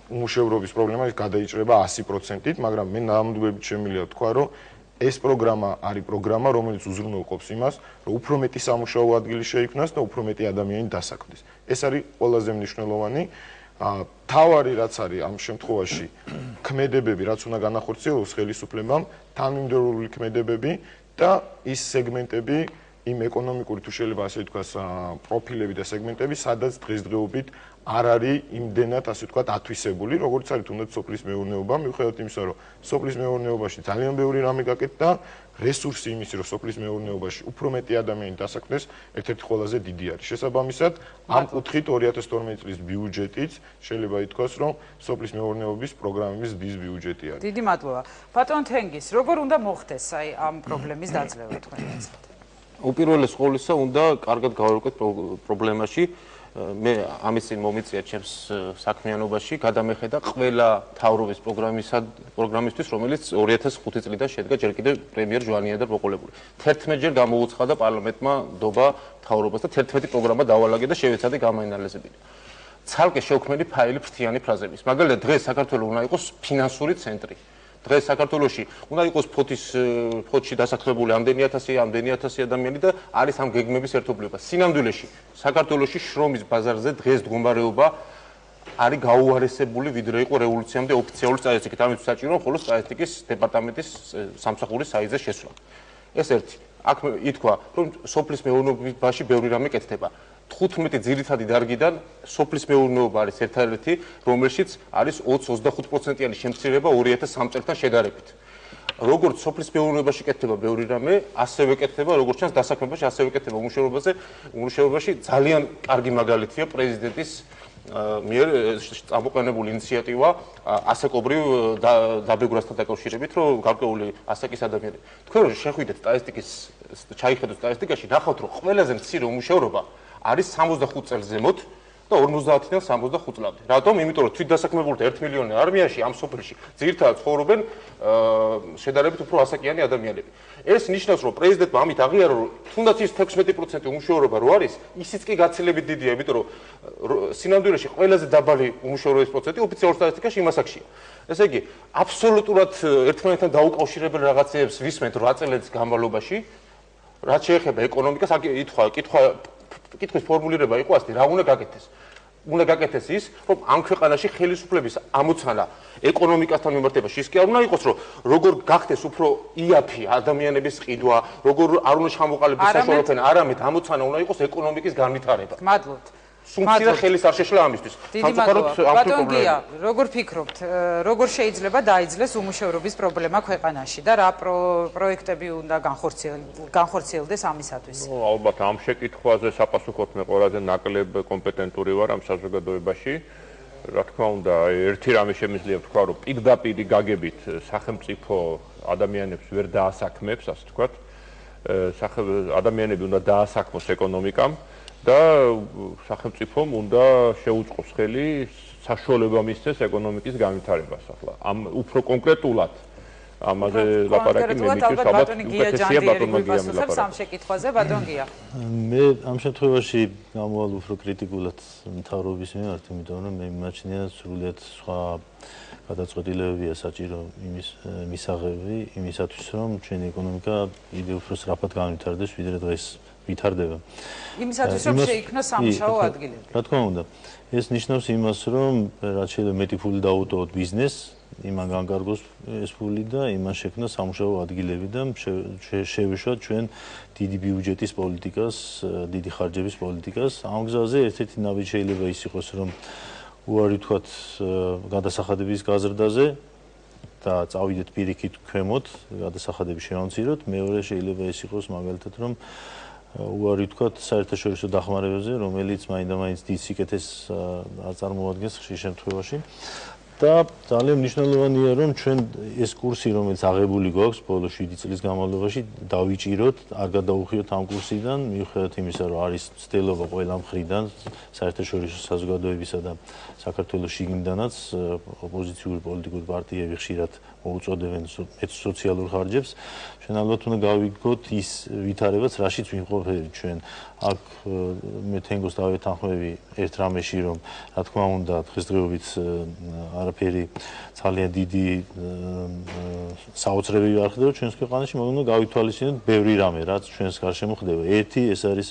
უმუშევრობის პრობლემა გადაიჭრება 100%-ით, მაგრამ მე ნამდვილად შემიძლია ვთქვა, რომ ეს პროგრამა არის პროგრამა, რომელიც უზრუნველყოფს იმას, რომ უფრო მეტი სამუშაო ადგილი შეიქმნას და უფრო მეტი ადამიანი დასაქმდეს. ეს არის ყველაზე მნიშვნელოვანი. თავარი რაც არის ამ შემთხვევაში ქმედებები, რაც უნდა განახორციელოს ხელისუფლებამ, თანმიმდევრული ქმედებები და ის სეგმენტები, იმ ეკონომიკური თუ შეიძლება ასე ვთქვას, პროფილები და სეგმენტები, სადაც დღესდღეობით არ არის იმდენად ასე ვთქვათ ათვისებული, როგორც არის თუნდაც სოფლის მეურნეობა, მიუხედავად იმისა, რომ სოფლის მეურნეობაში ძალიან ბევრი რამე გაკეთდა, რესურსი იმისი, რომ სოფლის მეურნეობაში უფრო მეტი ადამიანი დასაქმდეს, ერთ-ერთი ყველაზე დიდი არის. შესაბამისად, ამ კუთხით 2012 წლის ბიუჯეტიც შეიძლება ითქვას, რომ სოფლის მეურნეობის პროგრამების დის ბიუჯეტი არის. დიდი მადლობა. ბატონ თენგის, როგორ უნდა მოხდეს აი ამ პრობლემის დაძლევა თქვენი აზრით? უპირველეს ყოვლისა უნდა კარგად გავარკვევთ პრობლემაში. მე ამის წინ მომიწია ჩემს საქმიანობაში გადამეხედა ყველა მთავრობის პროგრამისთვის, რომელიც 2005 წლიდან შედგა ჯერ კიდევ პრემიერ ჟვანია და მოყოლებული. 11 ჯერ გამოუცხადა პარლამენტმა ნდობა მთავრობას და 11 პროგრამა დავალაგე და შევეცადე გამაინალიზებინა. ცალკე შევქმნილი ფაილი ფრთიანი ფრაზების. მაგალითად, დღეს საქართველოს უნდა იყოს ფინანსური ცენტრი. დღეს საქართველოში უნდა იყოს ფოთში დასახლებული ამდენი ათასი ადამიანი და არის ამ გეგმების ერთობლიობა. სინამდვილეში საქართველოში შრომის ბაზარზე დღეს მდგომარეობა არის გაუარესებული, ვიდრე იყო რევოლუციამდე ოფიციალური სტატისტიკით. ამიტომ საჭიროა მხოლოდ სტატისტიკის დეპარტამენტის სამსახურის საიტზე შესვლა. ეს ერთი. აქ ითქვა, რომ სოფლის მეურნეობაში ბევრი რამე კეთდება. 15 ძირითადი დარგიდან სოფლის მეურნეობა არის ერთ-ერთი, რომელშიც არის 20-25%-იანი შემცირება 2003 წელთან შედარებით. როგორც სოფლის მეურნეობაში კეთდება ბევრი რამე, ასევე კეთდება, როგორც ჩანს დასაქმებაში, ასევე კეთდება უმუშევრობაში. ძალიან კარგი მაგალითია პრეზიდენტის მიერ წამოყენებული ინიციატივა ასაკობრივ დაბეგვრასთან დაკავშირებით, რომ გარკვეული ასაკის ადამიანები. თქვენ რომ შეხვიდეთ სტატისტიკის, ჩაიხედოთ სტატისტიკაში, ნახავთ, რომ ყველაზე მცირე უმუშევრობა არის 65 წელს ზემოთ და 50-დან 65 წლამდე. რატომ? იმიტომ რომ თვითდასაქმებულთა 1 მილიონი არმიაში ამ სოფელში ძირითადად ცხოვრობენ შედარებით უფრო ასაკიანი ადამიანები. ეს ნიშნავს, რომ პრეზიდენტმა ამით აღიარა, რომ თუნდაც ის 16% უმუშევრობა რო არის, ისიც კი გაცილებით დიდია, იმიტომ რომ სინამდვილეში ყველაზე დაბალი უმუშევრობის პროცენტი ოფიციალურ სტატისტიკაში იმ ასაკშია. ესე იგი, აბსოლუტურად ერთმანეთთან დაუკავშირებელი რაღაცეებს ვისმენთ 8 წელიწადის განმავლობაში, რაც შეეხება ეკონომიკას, კითხვის ფორმულირება იყო ასეთი, რა უნდა გაკეთდეს? უნდა გაკეთდეს ის, რომ ამ ქვეყანაში ხელისუფლების ამოცანა ეკონომიკასთან მიმართებაში ის კი არ უნდა იყოს, რომ როგორ გახდეს უფრო იაფი ადამიანების ყიდვა, როგორ არ უნდა ჩამოყალიბდეს საშუალო ფენა, არამედ ამოცანა უნდა იყოს ეკონომიკის განვითარება. მადლობთ. სუმცირე ხელის არ შეშლა ამისთვის. ბატონ გია, როგორ ფიქრობთ, როგორ შეიძლება დაიძლეს უმუშევრობის პრობლემა ქვეყანაში და რა პროექტები უნდა განხორციელდეს ამისათვის? ალბათ ამ შეკითხვაზე საპასუხოდ მე ყველაზე ნაკლებ კომპეტენტური ვარ ამ საზოგადოებაში. რა თქმა უნდა, ერთი რამე შემიძლია ვთქვა, რომ პირდაპირ გაგებით სახელმწიფო ადამიანებს ვერ დაასაქმებს, ასე ვთქვათ. ადამიანები უნდა დაასაქმოს ეკონომიკამ. და სახელმწიფომ უნდა შეუწყოს ხელი საშუალება მისცეს ეკონომიკის განვითარებას. ახლა ამ უფრო კონკრეტულად ამაზე ლაპარაკი მე მიწევს ალბათ უკეთესია ბატონმა გია მილაპარაკა. ამ შეკითხვაზე ბატონ გია. მე ამ შემთხვევაში გამოვალ უფრო კრიტიკულად მთავრობის მიმართ, იმიტომ რომ მე მიმაჩნია სრულიად სხვა გადაწყვეტილებებია საჭირო იმის მისაღები იმისათვის რომ ჩვენი ეკონომიკა კიდევ უფრო სწრაფად განვითარდეს ვიდრე დღეს ვითარდება. იმისათვის რომ შეიქმნას სამუშაო ადგილები. რა თქმა უნდა, ეს ნიშნავს იმას, რომ რაც შეიძლება მეტი ფული დაუტოვოთ ბიზნესს, იმან განკარგოს ეს ფული და იმან შექმნას სამუშაო ადგილები და შევეშვათ ჩვენ დიდი ბიუჯეტის პოლიტიკას, დიდი ხარჯების პოლიტიკას. ამ გზაზე ერთ-ერთი ნაბიჯი შეიძლება ის იყოს, რომ უარი თქვათ გადასახადების გაზრდაზე და წავიდეთ პირიქით ქვემოთ, გადასახადები შევამციროთ. მეორე შეიძლება ის იყოს მაგალითად, რომ უარი თქვათ საერთაშორისო დახმარებებზე, რომელიც მაინდა-მაინც დიდ სიკეთეს აწარმოადგენს ხშირ შემთხვევაში. და ძალიან მნიშვნელოვანია რომ ჩვენ ეს კურსი რომელიც აღებული გვაქვს ბოლო 7 წლის განმავლობაში დავიჭიროთ, არ გადაუხიოთ ამ კურსიდან, მიუხედავად იმისა რომ არის ცდელობა ყველა მხრიდან, საერთაშორისო საზოგადოებისა და საქართველოს შიგნიდანაც ოპოზიციური პოლიტიკური პარტიები ხშირად მოუწოდებენ სოციალურ ხარჯებს. ჩვენ ალბათ უნდა გავიგოთ ის ვითარებაც, რაშიც ვიმყოფებით ჩვენ. აქ მე თენგოს დავეთანხმები ერთ რამეში, რომ რა თქმა უნდა დღესდღეობით არაფერი ძალიან დიდი საოცრებები არ ხდება ჩვენს ქვეყანაში, მაგრამ უნდა გავითვალისწინოთ ბევრი რამე, რაც ჩვენს გარშემო ხდება. ერთი ეს არის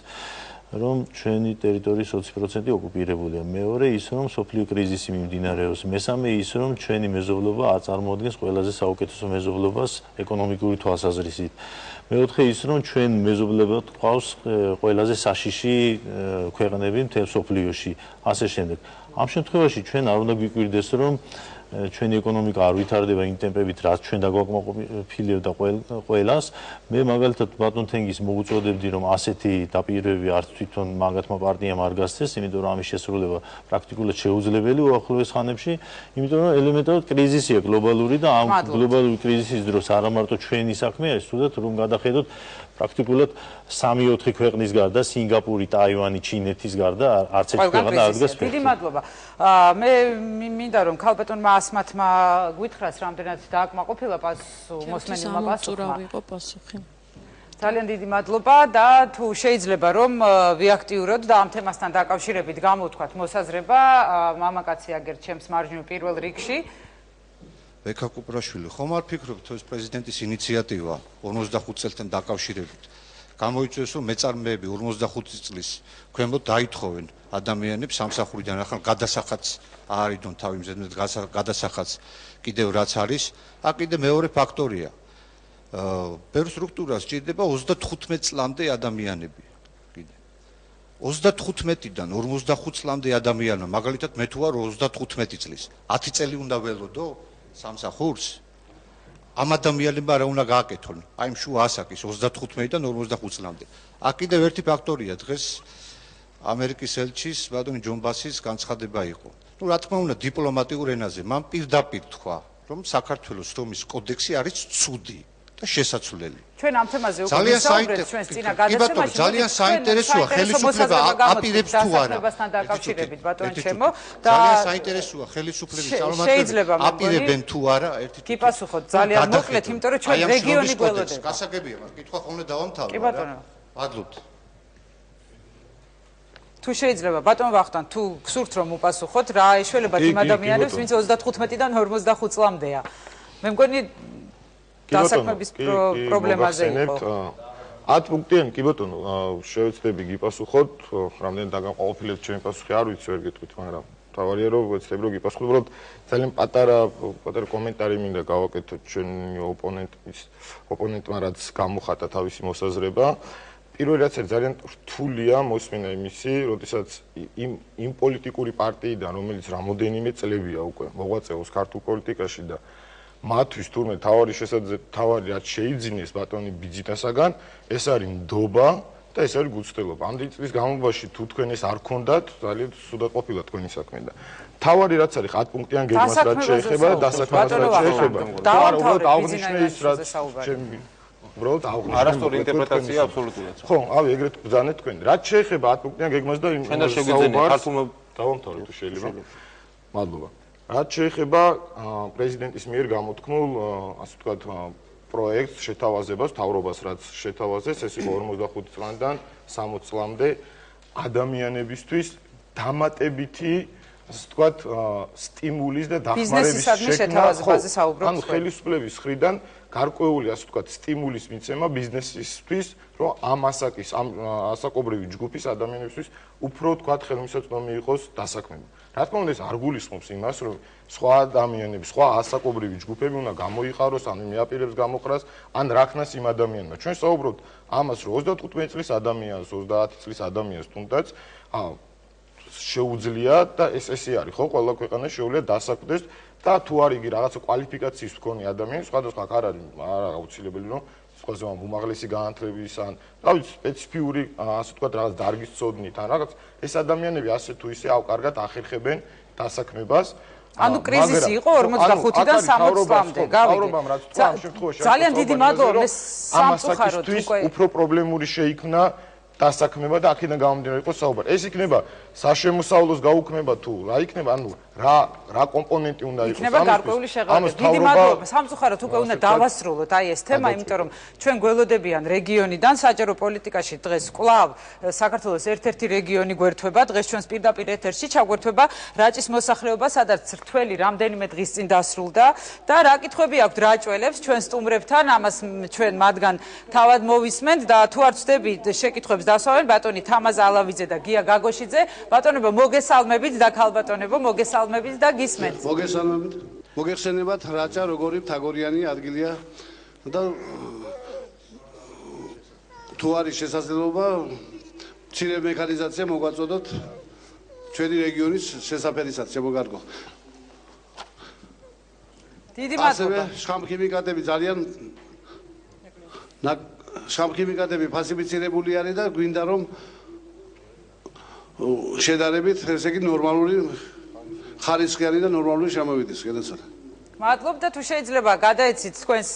რომ ჩვენი ტერიტორიის 20% ოკუპირებულია. მეორე ის რომ სოფლიო კრიზისი მიმდინარეობს. მესამე ის რომ ჩვენი მეზობლობა აწარმოადგენს ყველაზე საუკეთესო მეზობლობას ეკონომიკური თვალსაზრისით. მეოთხე ის რომ ჩვენ მეზობლებად ყავს ყველაზე საშიში ქვეყნები მთელ სოფლიოში. ასე შემდეგ. ამ შემთხვევაში ჩვენ არ უნდა გვიკვირდეს რომ ჩვენი ეკონომიკა არ ვითარდება იმ ტემპებით, რაც ჩვენ დაგვაკმაყოფილებდა ყველას. მე მაგალითად ბატონ თენგის მოუწოდებდი, რომ ასეთი დაპირებები არც თვითონ მაგათმა პარტიამ არ გასცეს, იმიტომ რომ ამის შესრულება პრაქტიკულად შეუძლებელი უახლოეს ხანებში, იმიტომ რომ ელემენტარულად კრიზისია გლობალური და ამ გლობალური კრიზისის დროს არა მარტო ჩვენი საქმეა, სულაც რომ გადახედოთ პრაქტიკულად 3-4 ქვეყნის გარდა, სინგაპური, ტაივანი, ჩინეთის გარდა არც ერთი ქვეყანა არ დგას. დიდი მადლობა. მე მინდა რომ ქალბატონმა ასმათმა გვითხრას რამდენად დააკმაყოფილა მოსმენილმა პასუხი. ძალიან დიდი მადლობა და თუ შეიძლება რომ ვიაქტიუროთ და ამ თემასთან დაკავშირებით გამოვთქვათ მოსაზრება, მამაკაცი აგერ ჩემს მარჯვნივ პირველ რიგში. ბექა კუპრაშვილი, ხომ არ ფიქრობთ, ეს პრეზიდენტის ინიციატივა 45 წელთან დაკავშირებით გამოიწვევს, რომ მეწარმეები 45 წლის ქვემოთ დაითხოვენ ადამიანებს სამსახურიდან, ახლა გადასახადს აარიდონ თავი მზედმეტ გადასახადს კიდევ რაც არის. აქ კიდე მეორე ფაქტორია. ბევრ სტრუქტურას სჭირდება 35 წლამდე ადამიანები. კიდე 35-დან 45 წლამდე ადამიანმა, მაგალითად მე თუ ვარ 35 წლის, 10 წელი უნდა ველოდო სამსახურს. ამ ადამიანებმა რა უნდა გააკეთონ? აი იმ შუა ასაკის 35-დან 45 წლამდე. აქ კიდევ ერთი ფაქტორია, დღეს ამერიკის ელჩის ბატონი ჯონ ბასის განცხადება იყო. ნუ რა თქმა უნდა დიპლომატიურ ენაზე, მან პირდაპირ თქვა, რომ საქართველოს რომის კოდექსი არის ცუდი და შესაძლებელი. ჩვენ ამ თემაზე უკვე ვისაუბრეთ ჩვენს წინა გადაცემაში. ძალიან საინტერესოა ხელისუფლება აპირებს თუ არა. დაკავშირებით ბატონო ჩემო და ძალიან საინტერესოა ხელისუფლების წარმომადგენლები აპირებენ თუ არა ერთი კი პასუხოთ ძალიან მოკლედ, იმიტომ რომ ჩვენ რეგიონი გველოდება. გასაგებია, მაგრამ კითხვა ხოლმე დავამთავრე. კი ბატონო. მადლობთ. თუ შეიძლება ბატონ ვახტანგ, თუ გსურთ რომ უპასუხოთ, რა ეშველებათ იმ ადამიანებს, ვინც 35-დან 45 წლამდეა. მე მგონი დასაქმების პრობლემაზე იყო. 10 პუნქტიანი კი ბატონო, შევეცდები გიპასუხოთ, რამდენი დაგაყოფილეთ ჩემი პასუხი არ ვიცი ვერ გეტყვით, მაგრამ თავარია რომ ვეცდები რომ გიპასუხოთ, უბრალოდ ძალიან პატარა კომენტარი მინდა გავაკეთოთ ჩვენი ოპონენტმა რაც გამოხატა თავისი მოსაზრება. პირველი რაც არის ძალიან რთულია მოსმენა იმისი, როდესაც იმ პოლიტიკური პარტიიდან, რომელიც რამოდენიმე წლებია უკვე მოღვაწეობს ქართულ პოლიტიკაში და მათთვის თურმე თავარი რაც შეიძინეს ბატონი ბიძინასაგან, ეს არის ნდობა და ეს არის გულწრფელობა. ამდენი წლის განმავლობაში თუ თქვენ ეს არ გქონდათ, ძალიან სუდად ყოფილა თქვენი საქმე და თავარი რაც არის 10 პუნქტიან გეგმას რაც შეეხება და დასაქმებას რაც შეეხება. დაუბრალოდ აღნიშნე ის რაც ჩემი უბრალოდ აღნიშნე. არასწორი ინტერპრეტაცია აბსოლუტურია. ხო, ავი ეგრეთ ბრძანეთ თქვენ. რაც შეეხება 10 პუნქტიან გეგმას და იმ ჩვენ და შეგვიძლია ქართულმა დავამთავროთ თუ შეიძლება. მადლობა. რაც შეეხება პრეზიდენტის მიერ გამოთქმულ, ასე ვთქვათ, პროექტს შეთავაზებას, თავრობას რაც შეთავაზეს, ეს იყო 45 წლიდან 60 წლამდე ადამიანებისთვის დამატებითი, ასე ვთქვათ, სტიმულის და დახმარების შექმნა. ანუ ხელისუფლების მხრიდან გარკვეული, ასე ვთქვათ, სტიმულის მიცემა ბიზნესისთვის, რომ ამ ასაკის, ამ ასაკობრივი ჯგუფის ადამიანებისთვის უფრო ვთქვათ, ხელმისაწვდომი იყოს დასაქმება. რა თქმა უნდა, ეს არ გულისხმობს იმას, რომ სხვა ადამიანები, სხვა ასაკობრივი ჯგუფები უნდა გამოიყაროს, ან მეაპირებს გამოყრას, ან რაქნას იმ ადამიანმა. ჩვენ საუბრობთ ამას, რომ 35 წლის ადამიანს, 30 წლის ადამიანს თუნდაც შეუძლია და ესე არის, ხო, ყველა ქვეყანა შეუძლია დასაქმდეს და თუ არ იგი რაღაცა კვალიფიკაციის მქონე ადამიანი, სხვადასხვა არ არის აუცილებელი, რომ სხვაზე უმაღლესი განათლების ან თავის სპეციფიური, ასე ვთქვათ, რაღაც დარგის წოდნით ან რაღაც ეს ადამიანები ასე თუ ისე ავკარგად ახერხებენ დასაქმებას. ანუ კრიზისი იყო 45-დან 60 წლამდე, გავიგე. ძალიან დიდი მადლობა, მე სამწუხაროდ უკვე უფრო პრობლემური შეიქმნა დასაქმება და აქედან გამომდინარე იყო საუბარი. ეს იქნება საშემოსავლოს გაუქმება თუ რა იქნება, ანუ რა კომპონენტი უნდა იყოს ამისთვის. იქნება გარკვეული შეღავება. დიდი მადლობა. სამწუხაროდ უკვე უნდა დავასრულოთ აი ეს თემა, იმიტომ რომ ჩვენ გველოდებიან რეგიონიდან საჯარო პოლიტიკაში დღეს კვლავ საქართველოს ერთ-ერთი რეგიონი გვერდება, დღეს ჩვენს პირდაპირ ეთერში ჩაგვერთვება რაჭის მოსახლეობა, სადაც რთველი რამდენიმე დღის წინ დასრულდა და რა კითხვები აქვთ რაჭველებს ჩვენ სტუმრებთან, ამას ჩვენ მათგან თავად მოვისმენთ და თუ არ ვწდებით შეკითხვებს დასვამენ ბატონი თამაზ ალავიძე და გია გაგოშიძე. ბატონებო, მოგესალმებით და ქალბატონებო, მოგესალმებით და გისმენთ. მოგესალმებით. მოგეხსენებათ რაჭა როგორი მთაგორიანი ადგილია და თუ არის შესაძლებლობა მცირე მექანიზაცია მოგვაწოდოთ ჩვენი რეგიონის შესაფერისად შემოგარგო. დიდი მადლობა. შხამქიმიკატები ძალიან შხამქიმიკატები ფასიფიცირებული არის და გვინდა რომ შედარებით ესე იგი ნორმალური ხარისხიანი და ნორმალური შემოვიდეს გადაცემა. მადლობ და თუ შეიძლება გადაეცით თქვენს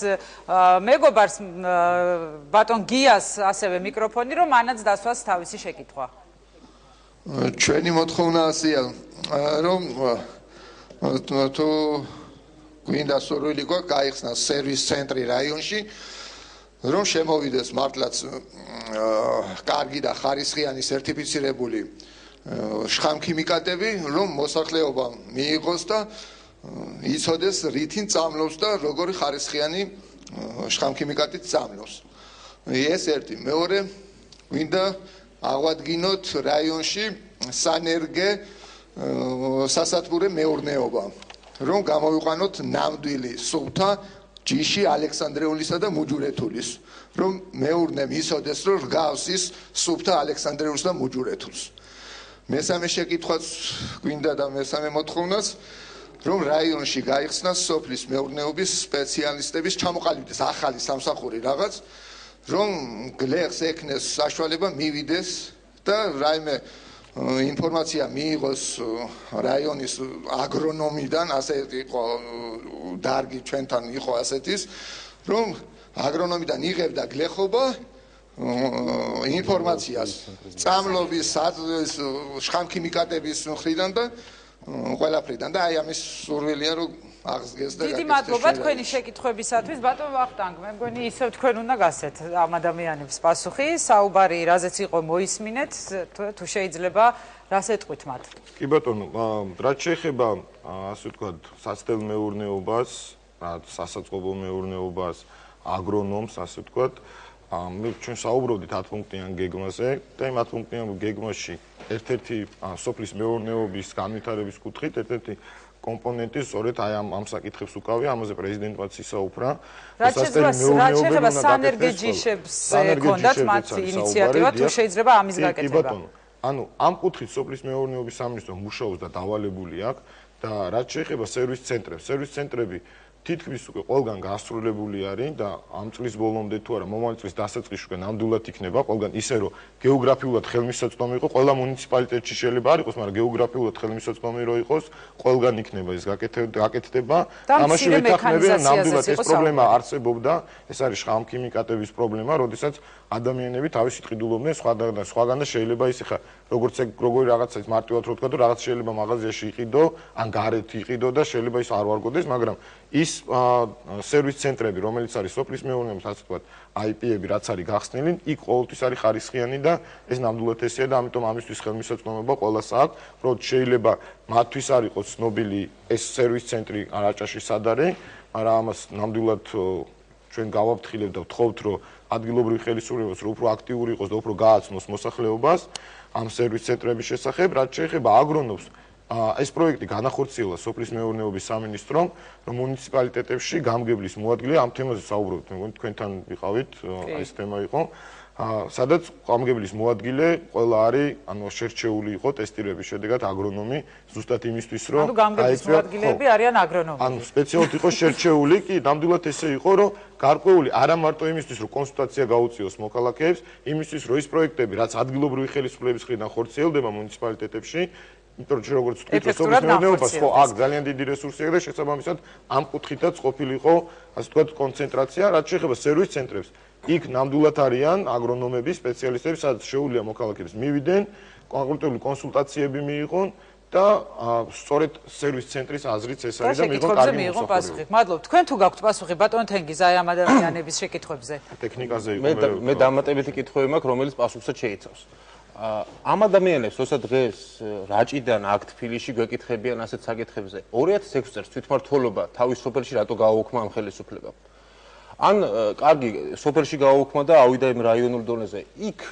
მეგობარს ბატონ გიას ასევე მიკროფონი, რომ მანაც დასვას თავისი შეკითხვა. ჩვენი მოთხოვნა ასეა, რომ თუ გვინდა სურვილი გვაქვს გაიხსნას სერვის ცენტრი რაიონში, რომ შემოვიდეს მართლაც კარგი და ხარისხიანი სერტიფიცირებული შხამქიმიკატები, რომ მოსახლეობამ მიიღოს და იცოდეს რითინ წამლავს და როგორი ხარისხიანი შხამქიმიკატით წამლავს. ეს ერთი. მეორე, გვინდა აღვადგინოთ რაიონში სანერგე სასათბურე მეურნეობა, რომ გამოვიყვანოთ ნამდვილი სუფთა ჯიში ალექსანდრეულისა და მუჯურეთულის, რომ მეურნემ იცოდეს, რომ რგავს ის სუფთა ალექსანდრეულს და მუჯურეთულს. მესამე შეკითხვაც გვინდა და მესამე მოთხოვნაც, რომ რაიონში გაიხსნას სოფლის მეურნეობის სპეციალისტების ჩამოყალიბდეს ახალი სამსახური რაღაც, რომ გლეხს ექნეს საშუალება მივიდეს და რაიმე ინფორმაცია მიიღოს რაიონის აგრონომიდან, ასე იყო დარგი ჩვენთან იყო ასეთის, რომ აგრონომიდან იღებდა გლეხობა ინფორმაციას წამლობის, შხამქიმიკატების მხრიდან და ყველაფრიდან და აი ამის სურვილია რომ აღზრდეს და დიდი მადლობა თქვენი შეკითხვებისათვის. ბატონ ვახტანგ, მე მგონი ისევ თქვენ უნდა გასცეთ ამ ადამიანებს პასუხი, საუბარი რაზეც იყო მოისმინეთ, თუ შეიძლება რას ეტყვით მათ. კი ბატონო, რაც შეეხება ასე ვთქვათ საცდელ მეურნეობას, სასაწყობო მეურნეობას, აგრონომს, ასე ვთქვათ, მე ჩვენ საუბრობდით 10 პუნქტიან გეგმაზე და იმ 10 პუნქტიან გეგმაში ერთ-ერთი სოფლის მეურნეობის განვითარების კუთხით ერთ-ერთი კომპონენტი სწორედ აი ამ საკითხებს უკავია, ამაზე პრეზიდენტმაც ისაუბრა. რაც შეეხება სანერგეჯიშებს ქონდათ მათ ინიციატივა, თუ შეიძლება ამის გაკეთება. კი ბატონო, ანუ ამ კუთხით სოფლის მეურნეობის სამინისტრო მუშაობს და დავალებული აქვს და რაც შეეხება სერვის ცენტრებს, სერვის ცენტრები თითქმის უკვე ყველგან გასრულებული არის და ამ წლის ბოლომდე თუ არა მომავალ წლის დასაწყისში უკვე ნამდვილად იქნება ყველგან ისე რომ გეოგრაფიულად ხელმისაწვდომი იყო ყველა მუნიციპალიტეტში შეიძლება არ იყოს, მაგრამ გეოგრაფიულად ხელმისაწვდომი რო იყოს ყველგან იქნება ეს გაკეთდება. ამაში ვეთანხმები რომ ნამდვილად ეს პრობლემა არსებობდა, ეს არის შხამქიმიკატების პრობლემა, როდესაც ადამიანები თავისით ყიდულობდნენ სხვაგან და შეიძლება ის ხა როგორც როგორი რაღაცა ის მარტივად რო თქვა, რომ რაღაც შეიძლება მაღაზიაში იყიდო, ან გარეთ იყიდო და შეიძლება ის არ ვარგოდეს, მაგრამ ის სერვის ცენტრები, რომელიც არის სოფლის მეურნეობის, ასე ვთქვათ, IP-ები, რაც არის გახსნილი, იქ ყოველთვის არის ხარისხიანი და ეს ნამდვილად ესეა და ამიტომ ამისთვის ხელმისაწვდომობა ყველას აქვს, რომ შეიძლება მათთვის არ იყოს ცნობილი ეს სერვის ცენტრი რაჭაში სად არის, მაგრამ ამას ნამდვილად ჩვენ გავაფრთხილებთ და ვთხოვთ, რომ ადგილობრივი ხელისუფლებას რომ უფრო აქტიური იყოს და უფრო გააცნოს მოსახლეობას ამ სერვის ცენტრების შესახებ, რაც შეეხება აგრონომს. ეს პროექტი განახორციელა სოფლის მეურნეობის სამინისტრომ, რომ მუნიციპალიტეტებში გამგებლის მოადგილე ამ თემაზე საუბრობთ, მეგონი თქვენთან ვიყავით, ეს თემა იყო. სადაც გამგებლის მოადგილე ყველა არის, ანუ შერჩეული იყო ტესტირების შედეგად აგრონომი, ზუსტად იმისთვის, რომ ანუ გამგებლის მოადგილეები არიან აგრონომები. ანუ სპეციალურად იყო შერჩეული, კი, ნამდვილად ესე იყო, რომ გარკვეული არა მარტო იმისთვის, რომ კონსულტაცია გაუწიოს მოქალაქეებს, იმისთვის, რომ ის პროექტები, რაც ადგილობრივი ხელისუფლების მხრიდან ხორციელდება მუნიციპალიტეტებში, იმიტომ რომ როგორც თქვით, სოფლის მეურნეობას ხო აქ ძალიან დიდი რესურსი აქვს და შესაბამისად ამ კუთხითაც ყოფილიყო, ასე ვთქვათ, კონცენტრაცია, რაც შეეხება სერვის ცენტრებს. იქ ნამდვილად არიან აგრონომები, სპეციალისტები, სადაც შეუძლია მოქალაქეებს მივიდნენ, კონკრეტული კონსულტაციები მიიღონ და სწორედ სერვის ცენტრის აზრიც ეს არის და მიიღონ კარგი პასუხი. მადლობ. თქვენ თუ გაქვთ პასუხი ბატონ თენგიზ აი ამ ადამიანების შეკითხვებზე? ტექნიკაზე იყო მე დამატებითი კითხვები მაქვს, რომელიც პასუხსაც შეიცავს. ამ ადამიანებს, როცა დღეს რაჭიდან აქ თბილისში გვეკითხებიან ასეთ საკითხებზე, 2006 წელს თვითმმართველობა თავის სოფელში რატო გააუქმა ამ ხელისუფლებამ? ან კარგი სოფელში გააუქმა და ავიდა იმ რაიონულ დონეზე. იქ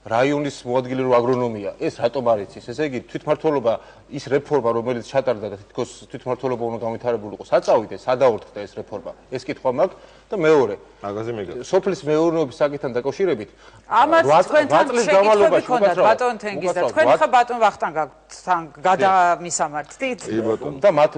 რაიონის მოადგილე რო აგრონომია, ეს რატომ არ იცის? ესე იგი თვითმმართველობა ის რეფორმა, რომელიც ჩატარდა და თითქოს თვითმმართველობა უნდა გამვითარებულიყო, საწავიდე, სადაორთქდა ეს რეფორმა. ეს კითხვა მაქვს და მეორე, მაგაზე მეგრა. სოფლის მეურნეობის საკითხთან დაკავშირებით, ამას თქვენთან შეკითხვები ქონდათ ბატონ თენგიზ და თქვენ ხა ბატონ ვახტანგთან გადამისამართით? და მათ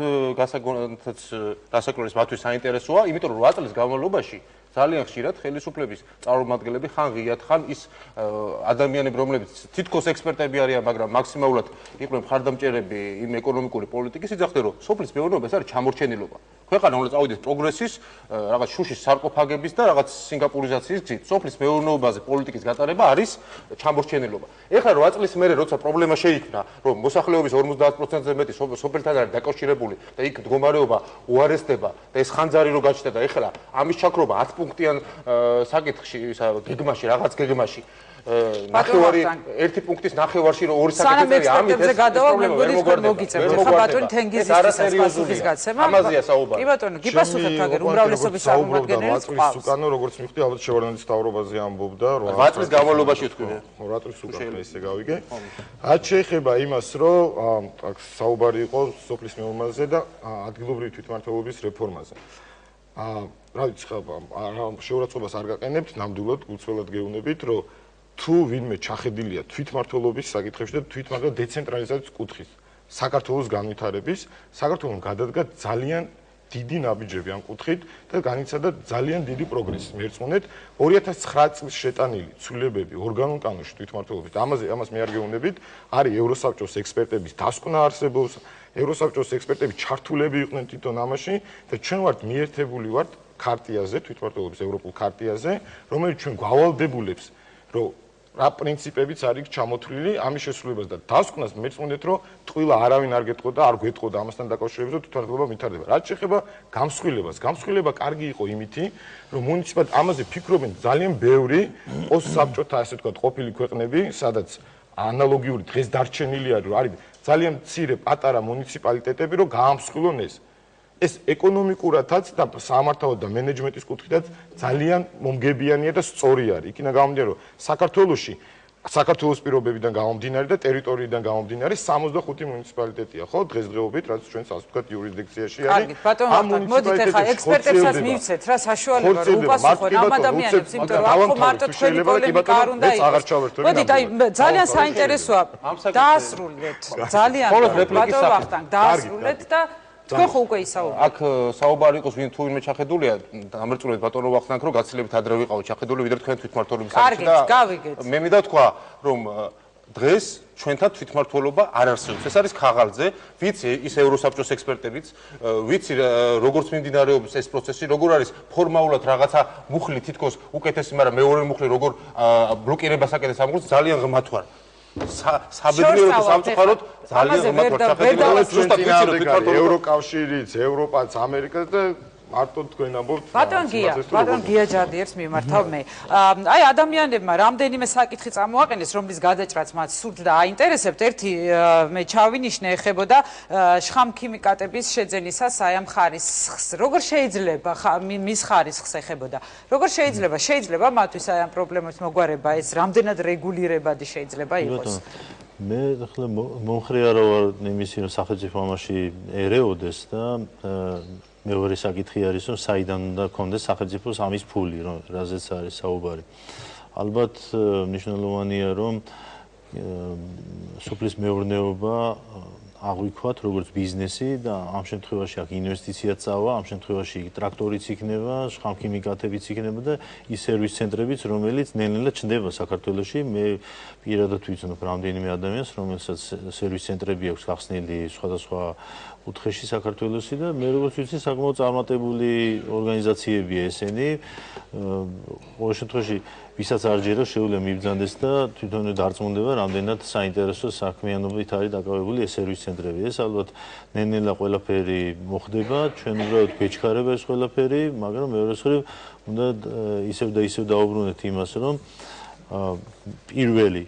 გასაკვირველს მათთვის საინტერესოა, იმიტომ რომ 8 წლის განმავლობაში ძალიან ხშირად ხელისუფლების წარმომადგენლები ხან ღიად ხან ის ადამიანები, რომლებიც თითქოს ექსპერტები არიან, მაგრამ მაქსიმალურად იყვნენ მხარდამჭერები იმ ეკონომიკური პოლიტიკის, იძახდნენ, რომ სოფლის მეურნეობა არის ჩამორჩენილობა. ქვეყანა უნდა წავიდეს პროგრესის, რაღაც შუშის სარკოფაგების და რაღაც სინგაპურიზაციის გზით. სოფლის მეურნეობაზე პოლიტიკის გატარება არის ჩამორჩენილობა. ეხლა 8 წლის მერე, როცა პრობლემა შეიქმნა, რომ მოსახლეობის 50%-ზე მეტი სოფელთან არის დაკავშირებული და იქ მდგომარეობა უარესდება და ეს ხანძარი რო გაჩნდა და ეხლა ამის ჩაქრობა 10 პუნქტიან საკითხში, გეგმაში, რაღაც გეგმაში ნახევარი ერთი პუნქტის ნახევარში რო 2 საკითხია ამით ეს პრობლემა ვერ მოგგვარდება. ხა ბატონი თენგიზისთვის პასუხის გაცემა. ამაზეა საუბარი. კი ბატონო, გიპასუხებთ აგერ უმრავლესობის წარმომადგენლებს ყავს. უკანო როგორც მივხვდი, ალბათ შევარდნაძის თავრობაზე ამბობდა, რომ 8 წლის განმავლობაში თქვი. 8 წლის უკან ესე გავიგე. რაც შეეხება იმას, რომ საუბარი იყო სოფლის მეურნეობაზე და ადგილობრივი თვითმმართველობის რეფორმაზე. რა ვიცი ხა, შეურაცხყოფას არ გაყენებთ, ნამდვილად გულწრფელად გეუბნებით, რომ თუ ვინმე ჩახედილია თვითმმართველობის საკითხებში და თვითმმართველობის დეცენტრალიზაციის კუთხით, საქართველოს განვითარების, საქართველოს გადადგა ძალიან დიდი ნაბიჯები ამ კუთხით და განიცადა ძალიან დიდი პროგრესი. მერწმუნეთ 2009 წლის შეტანილი ცვლილებები ორგანულ კანონში თვითმმართველობის და ამას მე არ გეუბნებით, არის ევროსაბჭოს ექსპერტების დასკვნა არსებობს, ევროსაბჭოს ექსპერტები ჩართულები იყვნენ თვითონ ამაში და ჩვენ ვართ მიერთებული ვართ ქარტიაზე, თვითმმართველობის ევროპულ ქარტიაზე, რომელიც ჩვენ გვავალდებულებს, რომ რა პრინციპებიც არის ჩამოთვლილი ამის შესრულებას და დასკვნას მეწმუნდეთ, რომ ტყუილა არავინ არ გეტყოდა, არ გვეტყოდა ამასთან დაკავშირებით, რომ თვითმმართველობა ვითარდება. რაც შეეხება გამსხვილებას, გამსხვილება კარგი იყო იმითი, რომ მუნიციპალიტეტ ამაზე ფიქრობენ ძალიან ბევრი პოსტსაბჭოთა, ასე ვთქვათ, ყოფილი ქვეყნები, სადაც ანალოგიური დღეს დარჩენილია, რომ არის ძალიან მცირე პატარა მუნიციპალიტეტები, რომ გაამსხვილონ ეს. ეს ეკონომიკურათაც და სამართალად და მენეჯმენტის კუთხითაც ძალიან მომგებიანია და სწორი არის. იქინა გამომდინარე, რომ საქართველოს პირობებიდან გამომდინარე და ტერიტორიიდან გამომდინარე 65 მუნიციპალიტეტია, ხო, დღესდღეობით, რაც ჩვენს ასე ვთქვათ იურისდიქციაში არის. კარგი, ბატონო, მოდით ახლა ექსპერტებსაც მივცეთ რა საშუალება რომ უპასუხონ ამ ადამიანებს, იმიტომ რომ ახლა მარტო თქვენი პოლემიკა არ უნდა იყოს. მოდით, აი ძალიან საინტერესოა. დაასრულეთ. ძალიან ბატონო ვახტანგ, დაასრულეთ და თქვენ ხო უკვე ისაუბრეთ. აქ საუბარი იყოს ვინ თუ ვინმე ჩახედულია, ამერწუნეთ ბატონო ვახტანგ, რომ გაცილებით ადრე ვიყავით ჩახედული, ვიდრე თქვენ თვითმმართველობის საკითხი და გავიგეთ. მე მინდა თქვა, რომ დღეს ჩვენთან თვითმმართველობა არ არსებობს. ეს არის ქაღალდზე, ვიცი ის ევროსაბჭოს ექსპერტებიც, ვიცი როგორც მიმდინარეობს ეს პროცესი, როგორ არის ფორმალურად რაღაცა მუხლი თითქოს უკეთესი, მაგრამ მეორე მუხლი როგორ ბლოკირებას აკეთებს ამ გულს ძალიან ღმათ ვარ. საბედნიერო სამწუხაროდ ძალიან რომად ვარჩახეთ ევროკავშირიც, ევროპაც, ამერიკაც და მარტო თქვენ ამბობთ ბატონ გია ჯადიერს მიმართავ მე. აი ადამიანებმა რამდენიმე საკითხი წამოაყენეს, რომლის გადაჭრაც მათ სურთ და აინტერესებთ. ერთი მე ჩავინიშნე ეხებოდა შხამქიმიკატების შეძენისას აი ამ ხარისხს. როგორ შეიძლება მის ხარისხს ეხებოდა? როგორ შეიძლება მათთვის აი ამ პრობლემებს მოგვარება ეს რამდენად რეგულირებადი შეიძლება იყოს? მე ახლა მომხრე არა ვარ იმისი რომ სახელმწიფო ამაში ერეოდეს და მეორე საკითხი არის რომ საიდან უნდა კონდეს სახელმწიფოს ამის ფული რომ რაზეც არის საუბარი. ალბათ მნიშვნელოვანია რომ სოფლის მეურნეობა აღვიქვათ როგორც ბიზნესი და ამ შემთხვევაში აქ ინვესტიციაც წავა, ამ შემთხვევაში ტრაქტორიც იქნება, შხამქიმიკატებიც იქნება და ის სერვის ცენტრებიც, რომელიც ნელ-ნელა ჩნდება საქართველოში. მე პირადად ვიცნობ რამდენიმე ადამიანს, რომელსაც სერვის ცენტრები აქვს გახსნილი სხვადასხვა კუთხეში საქართველოში და მე როგორც ვიცი, საკმაოდ წარმატებული ორგანიზაციებია ესენი. ყოველ შემთხვევაში ვისაც არ ჯერა შეუძლია მიბრძანდეს და თვითონ დარწმუნდება რამდენად საინტერესო საქმიანობით არის დაკავებული ეს სერვის ცენტრები. ეს ალბათ ნელ-ნელა ყველაფერი მოხდება, ჩვენ უბრალოდ გვეჩქარება ეს ყველაფერი, მაგრამ მეორე მხრივ უნდა ისევ და ისევ დაუბრუნდეთ იმას, რომ პირველი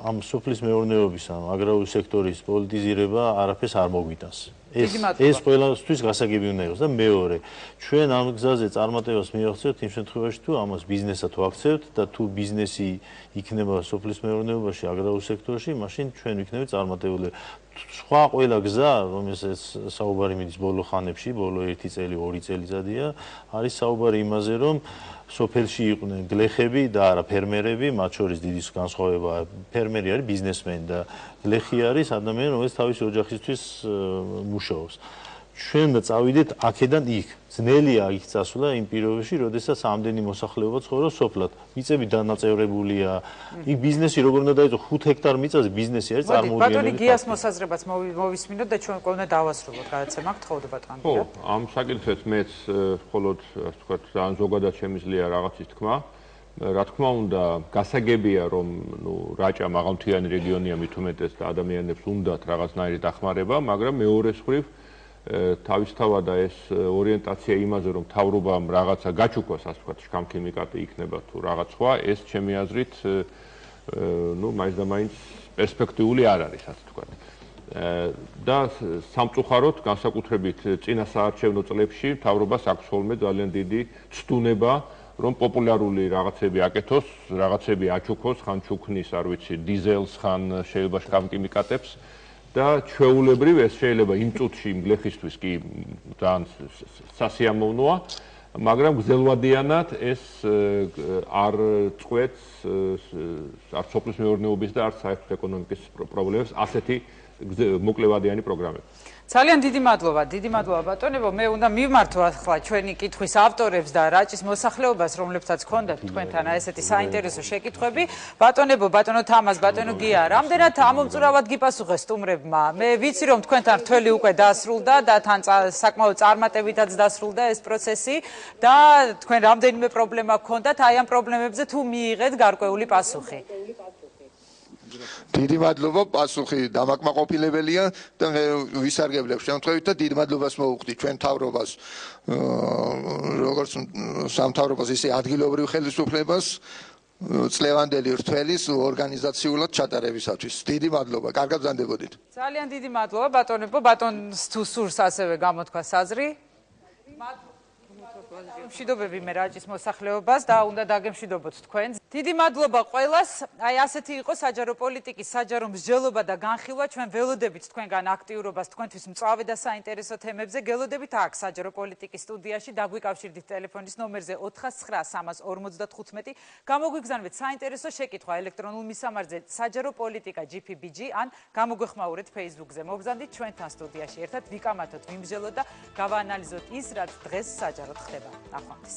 ამ სოფლის მეურნეობის ამ აგრარული სექტორის პოლიტიზირება არაფერს არ მოგვიტანს. ეს ყველასთვის გასაგები უნდა იყოს და მეორე, ჩვენ ამ გზაზე წარმატებას მივახცევთ იმ შემთხვევაში, თუ ამას ბიზნესად ვაქცევთ და თუ ბიზნესი იქნება სოფლის მეურნეობაში, აგრარულ სექტორში, მაშინ ჩვენ ვიქნებით წარმატებული. სხვა ყველა გზა, რომელსაც საუბარი მიდის ბოლო ხანებში, ბოლო 1 წელი, 2 წელიწადია, არის საუბარი იმაზე, რომ სოფელში იყვნენ გლეხები და არა ფერმერები, მათ შორის დიდი განსხვავება ფერმერი არის ბიზნესმენი და გლეხი არის ადამიანი, რომელიც თავის ოჯახისთვის მუშაობს. ჩვენ და წავიდეთ აქედან იქ. ძნელია იქ წასვლა იმ პირობებში, როდესაც ამდენი მოსახლეობა ცხოვრობს სოფლად. მიწები დანაწევრებულია. იქ ბიზნესი როგორ უნდა დაიწყო 5 ჰექტარ მიწაზე ბიზნესი არის წარმოუდგენელი. ბატონი გიას მოსაზრებაც მოვისმინოთ და ჩვენ კოლმე დავასრულოთ გადაცემა. გთხოვდა ბატონ გია. ხო, ამ საკითხებს მეც მხოლოდ ასე ვთქვათ, ძალიან ზოგადად შემიძლია რაღაცის თქმა. რა თქმა უნდა, გასაგებია რომ რაჭა მაღალმთიანი რეგიონია მით უმეტეს და ადამიანებს უნდათ რაღაცნაირი დახმარება, მაგრამ მეორე მხრივ თავისთავად ეს ორიენტაცია იმაზე რომ მთავრობამ რაღაცა გაჩუქოს, ასე ვთქვათ, შხამქიმიკატი იქნება თუ რაღაც სხვა, ეს ჩემი აზრით მაინც და მაინც პერსპექტიული არ არის, ასე ვთქვათ. და სამწუხაროდ განსაკუთრებით წინა საარჩევნო წლებში მთავრობას აქვს ხოლმე ძალიან დიდი ცდუნება რომ პოპულარული რაღაცები აკეთოს, რაღაცები აჩუქოს, ხან ჩუქნის, არ ვიცი, დიზელს, ხან შეიძლება შხამქიმიკატებს და ჩვეულებრივ ეს შეიძლება იმ წუთში იმ გლეხისთვის კი ძალიან სასიამოვნოა, მაგრამ გრძელვადიანად ეს არ წყვეტს არც სოფლის მეურნეობის და არც საერთოდ ეკონომიკის პრობლემებს ასეთი მოკლევადიანი პროგრამები. ძალიან დიდი მადლობა ბატონებო. მე უნდა მივმართო ახლა ჩვენი კითხვის ავტორებს და რაჭის მოსახლეობას, რომლებსაც ჰქონდათ თქვენთან ესეთი საინტერესო შეკითხვები. ბატონებო, ბატონო თამას, ბატონო გია, რამდენად ამომწურავად გიპასუხეს სტუმრებმა? მე ვიცი რომ თქვენთან რთველი უკვე დასრულდა და თან საკმაოდ წარმატებითაც დასრულდა ეს პროცესი და თქვენ რამდენიმე პრობლემა გქონდათ, აი ამ პრობლემებზე თუ მიიღეთ გარკვეული პასუხი? დიდი მადლობა, პასუხი დამაკმაყოფილებელია და მე ვისარგებლებ შემთხვევით და დიდ მადლობას მოვუხდი ჩვენ მთავრობას, როგორც სამთავრობას, ისე ადგილობრივ ხელისუფლებას წლევანდელი რთველის ორგანიზაციულად ჩატარებისათვის. დიდი მადლობა, კარგად ბრძანდებოდით. ძალიან დიდი მადლობა ბატონებო, ბატონს თუ სურს ასევე გამოთქვა საზრი. მშვიდობები მე რაჭის მოსახლეობას და უნდა დაგემშვიდობოთ თქვენ. დიდი მადლობა ყველას. აი ასეთი იყო საჯარო პოლიტიკის საჯარო მსჯელობა და განხილვა. ჩვენ ველოდებით თქვენგან აქტიურობას თქვენთვის მწვავე და საინტერესო თემებზე. გელოდებით აქ საჯარო პოლიტიკის სტუდიაში. დაგვიკავშირდით ტელეფონის ნომერზე 493-45. გამოგვიგზავნეთ საინტერესო შეკითხვა ელექტრონულ მისამართზე საჯარო პოლიტიკა GPBG ან გამოგვეხმაურეთ Facebook-ზე. მოგზავნით ჩვენთან სტუდიაში ერთად ვიკამათოთ, ვიმსჯელოთ და გავაანალიზოთ ის, რაც დღეს საჯაროდ ხდება. ნახვამდის.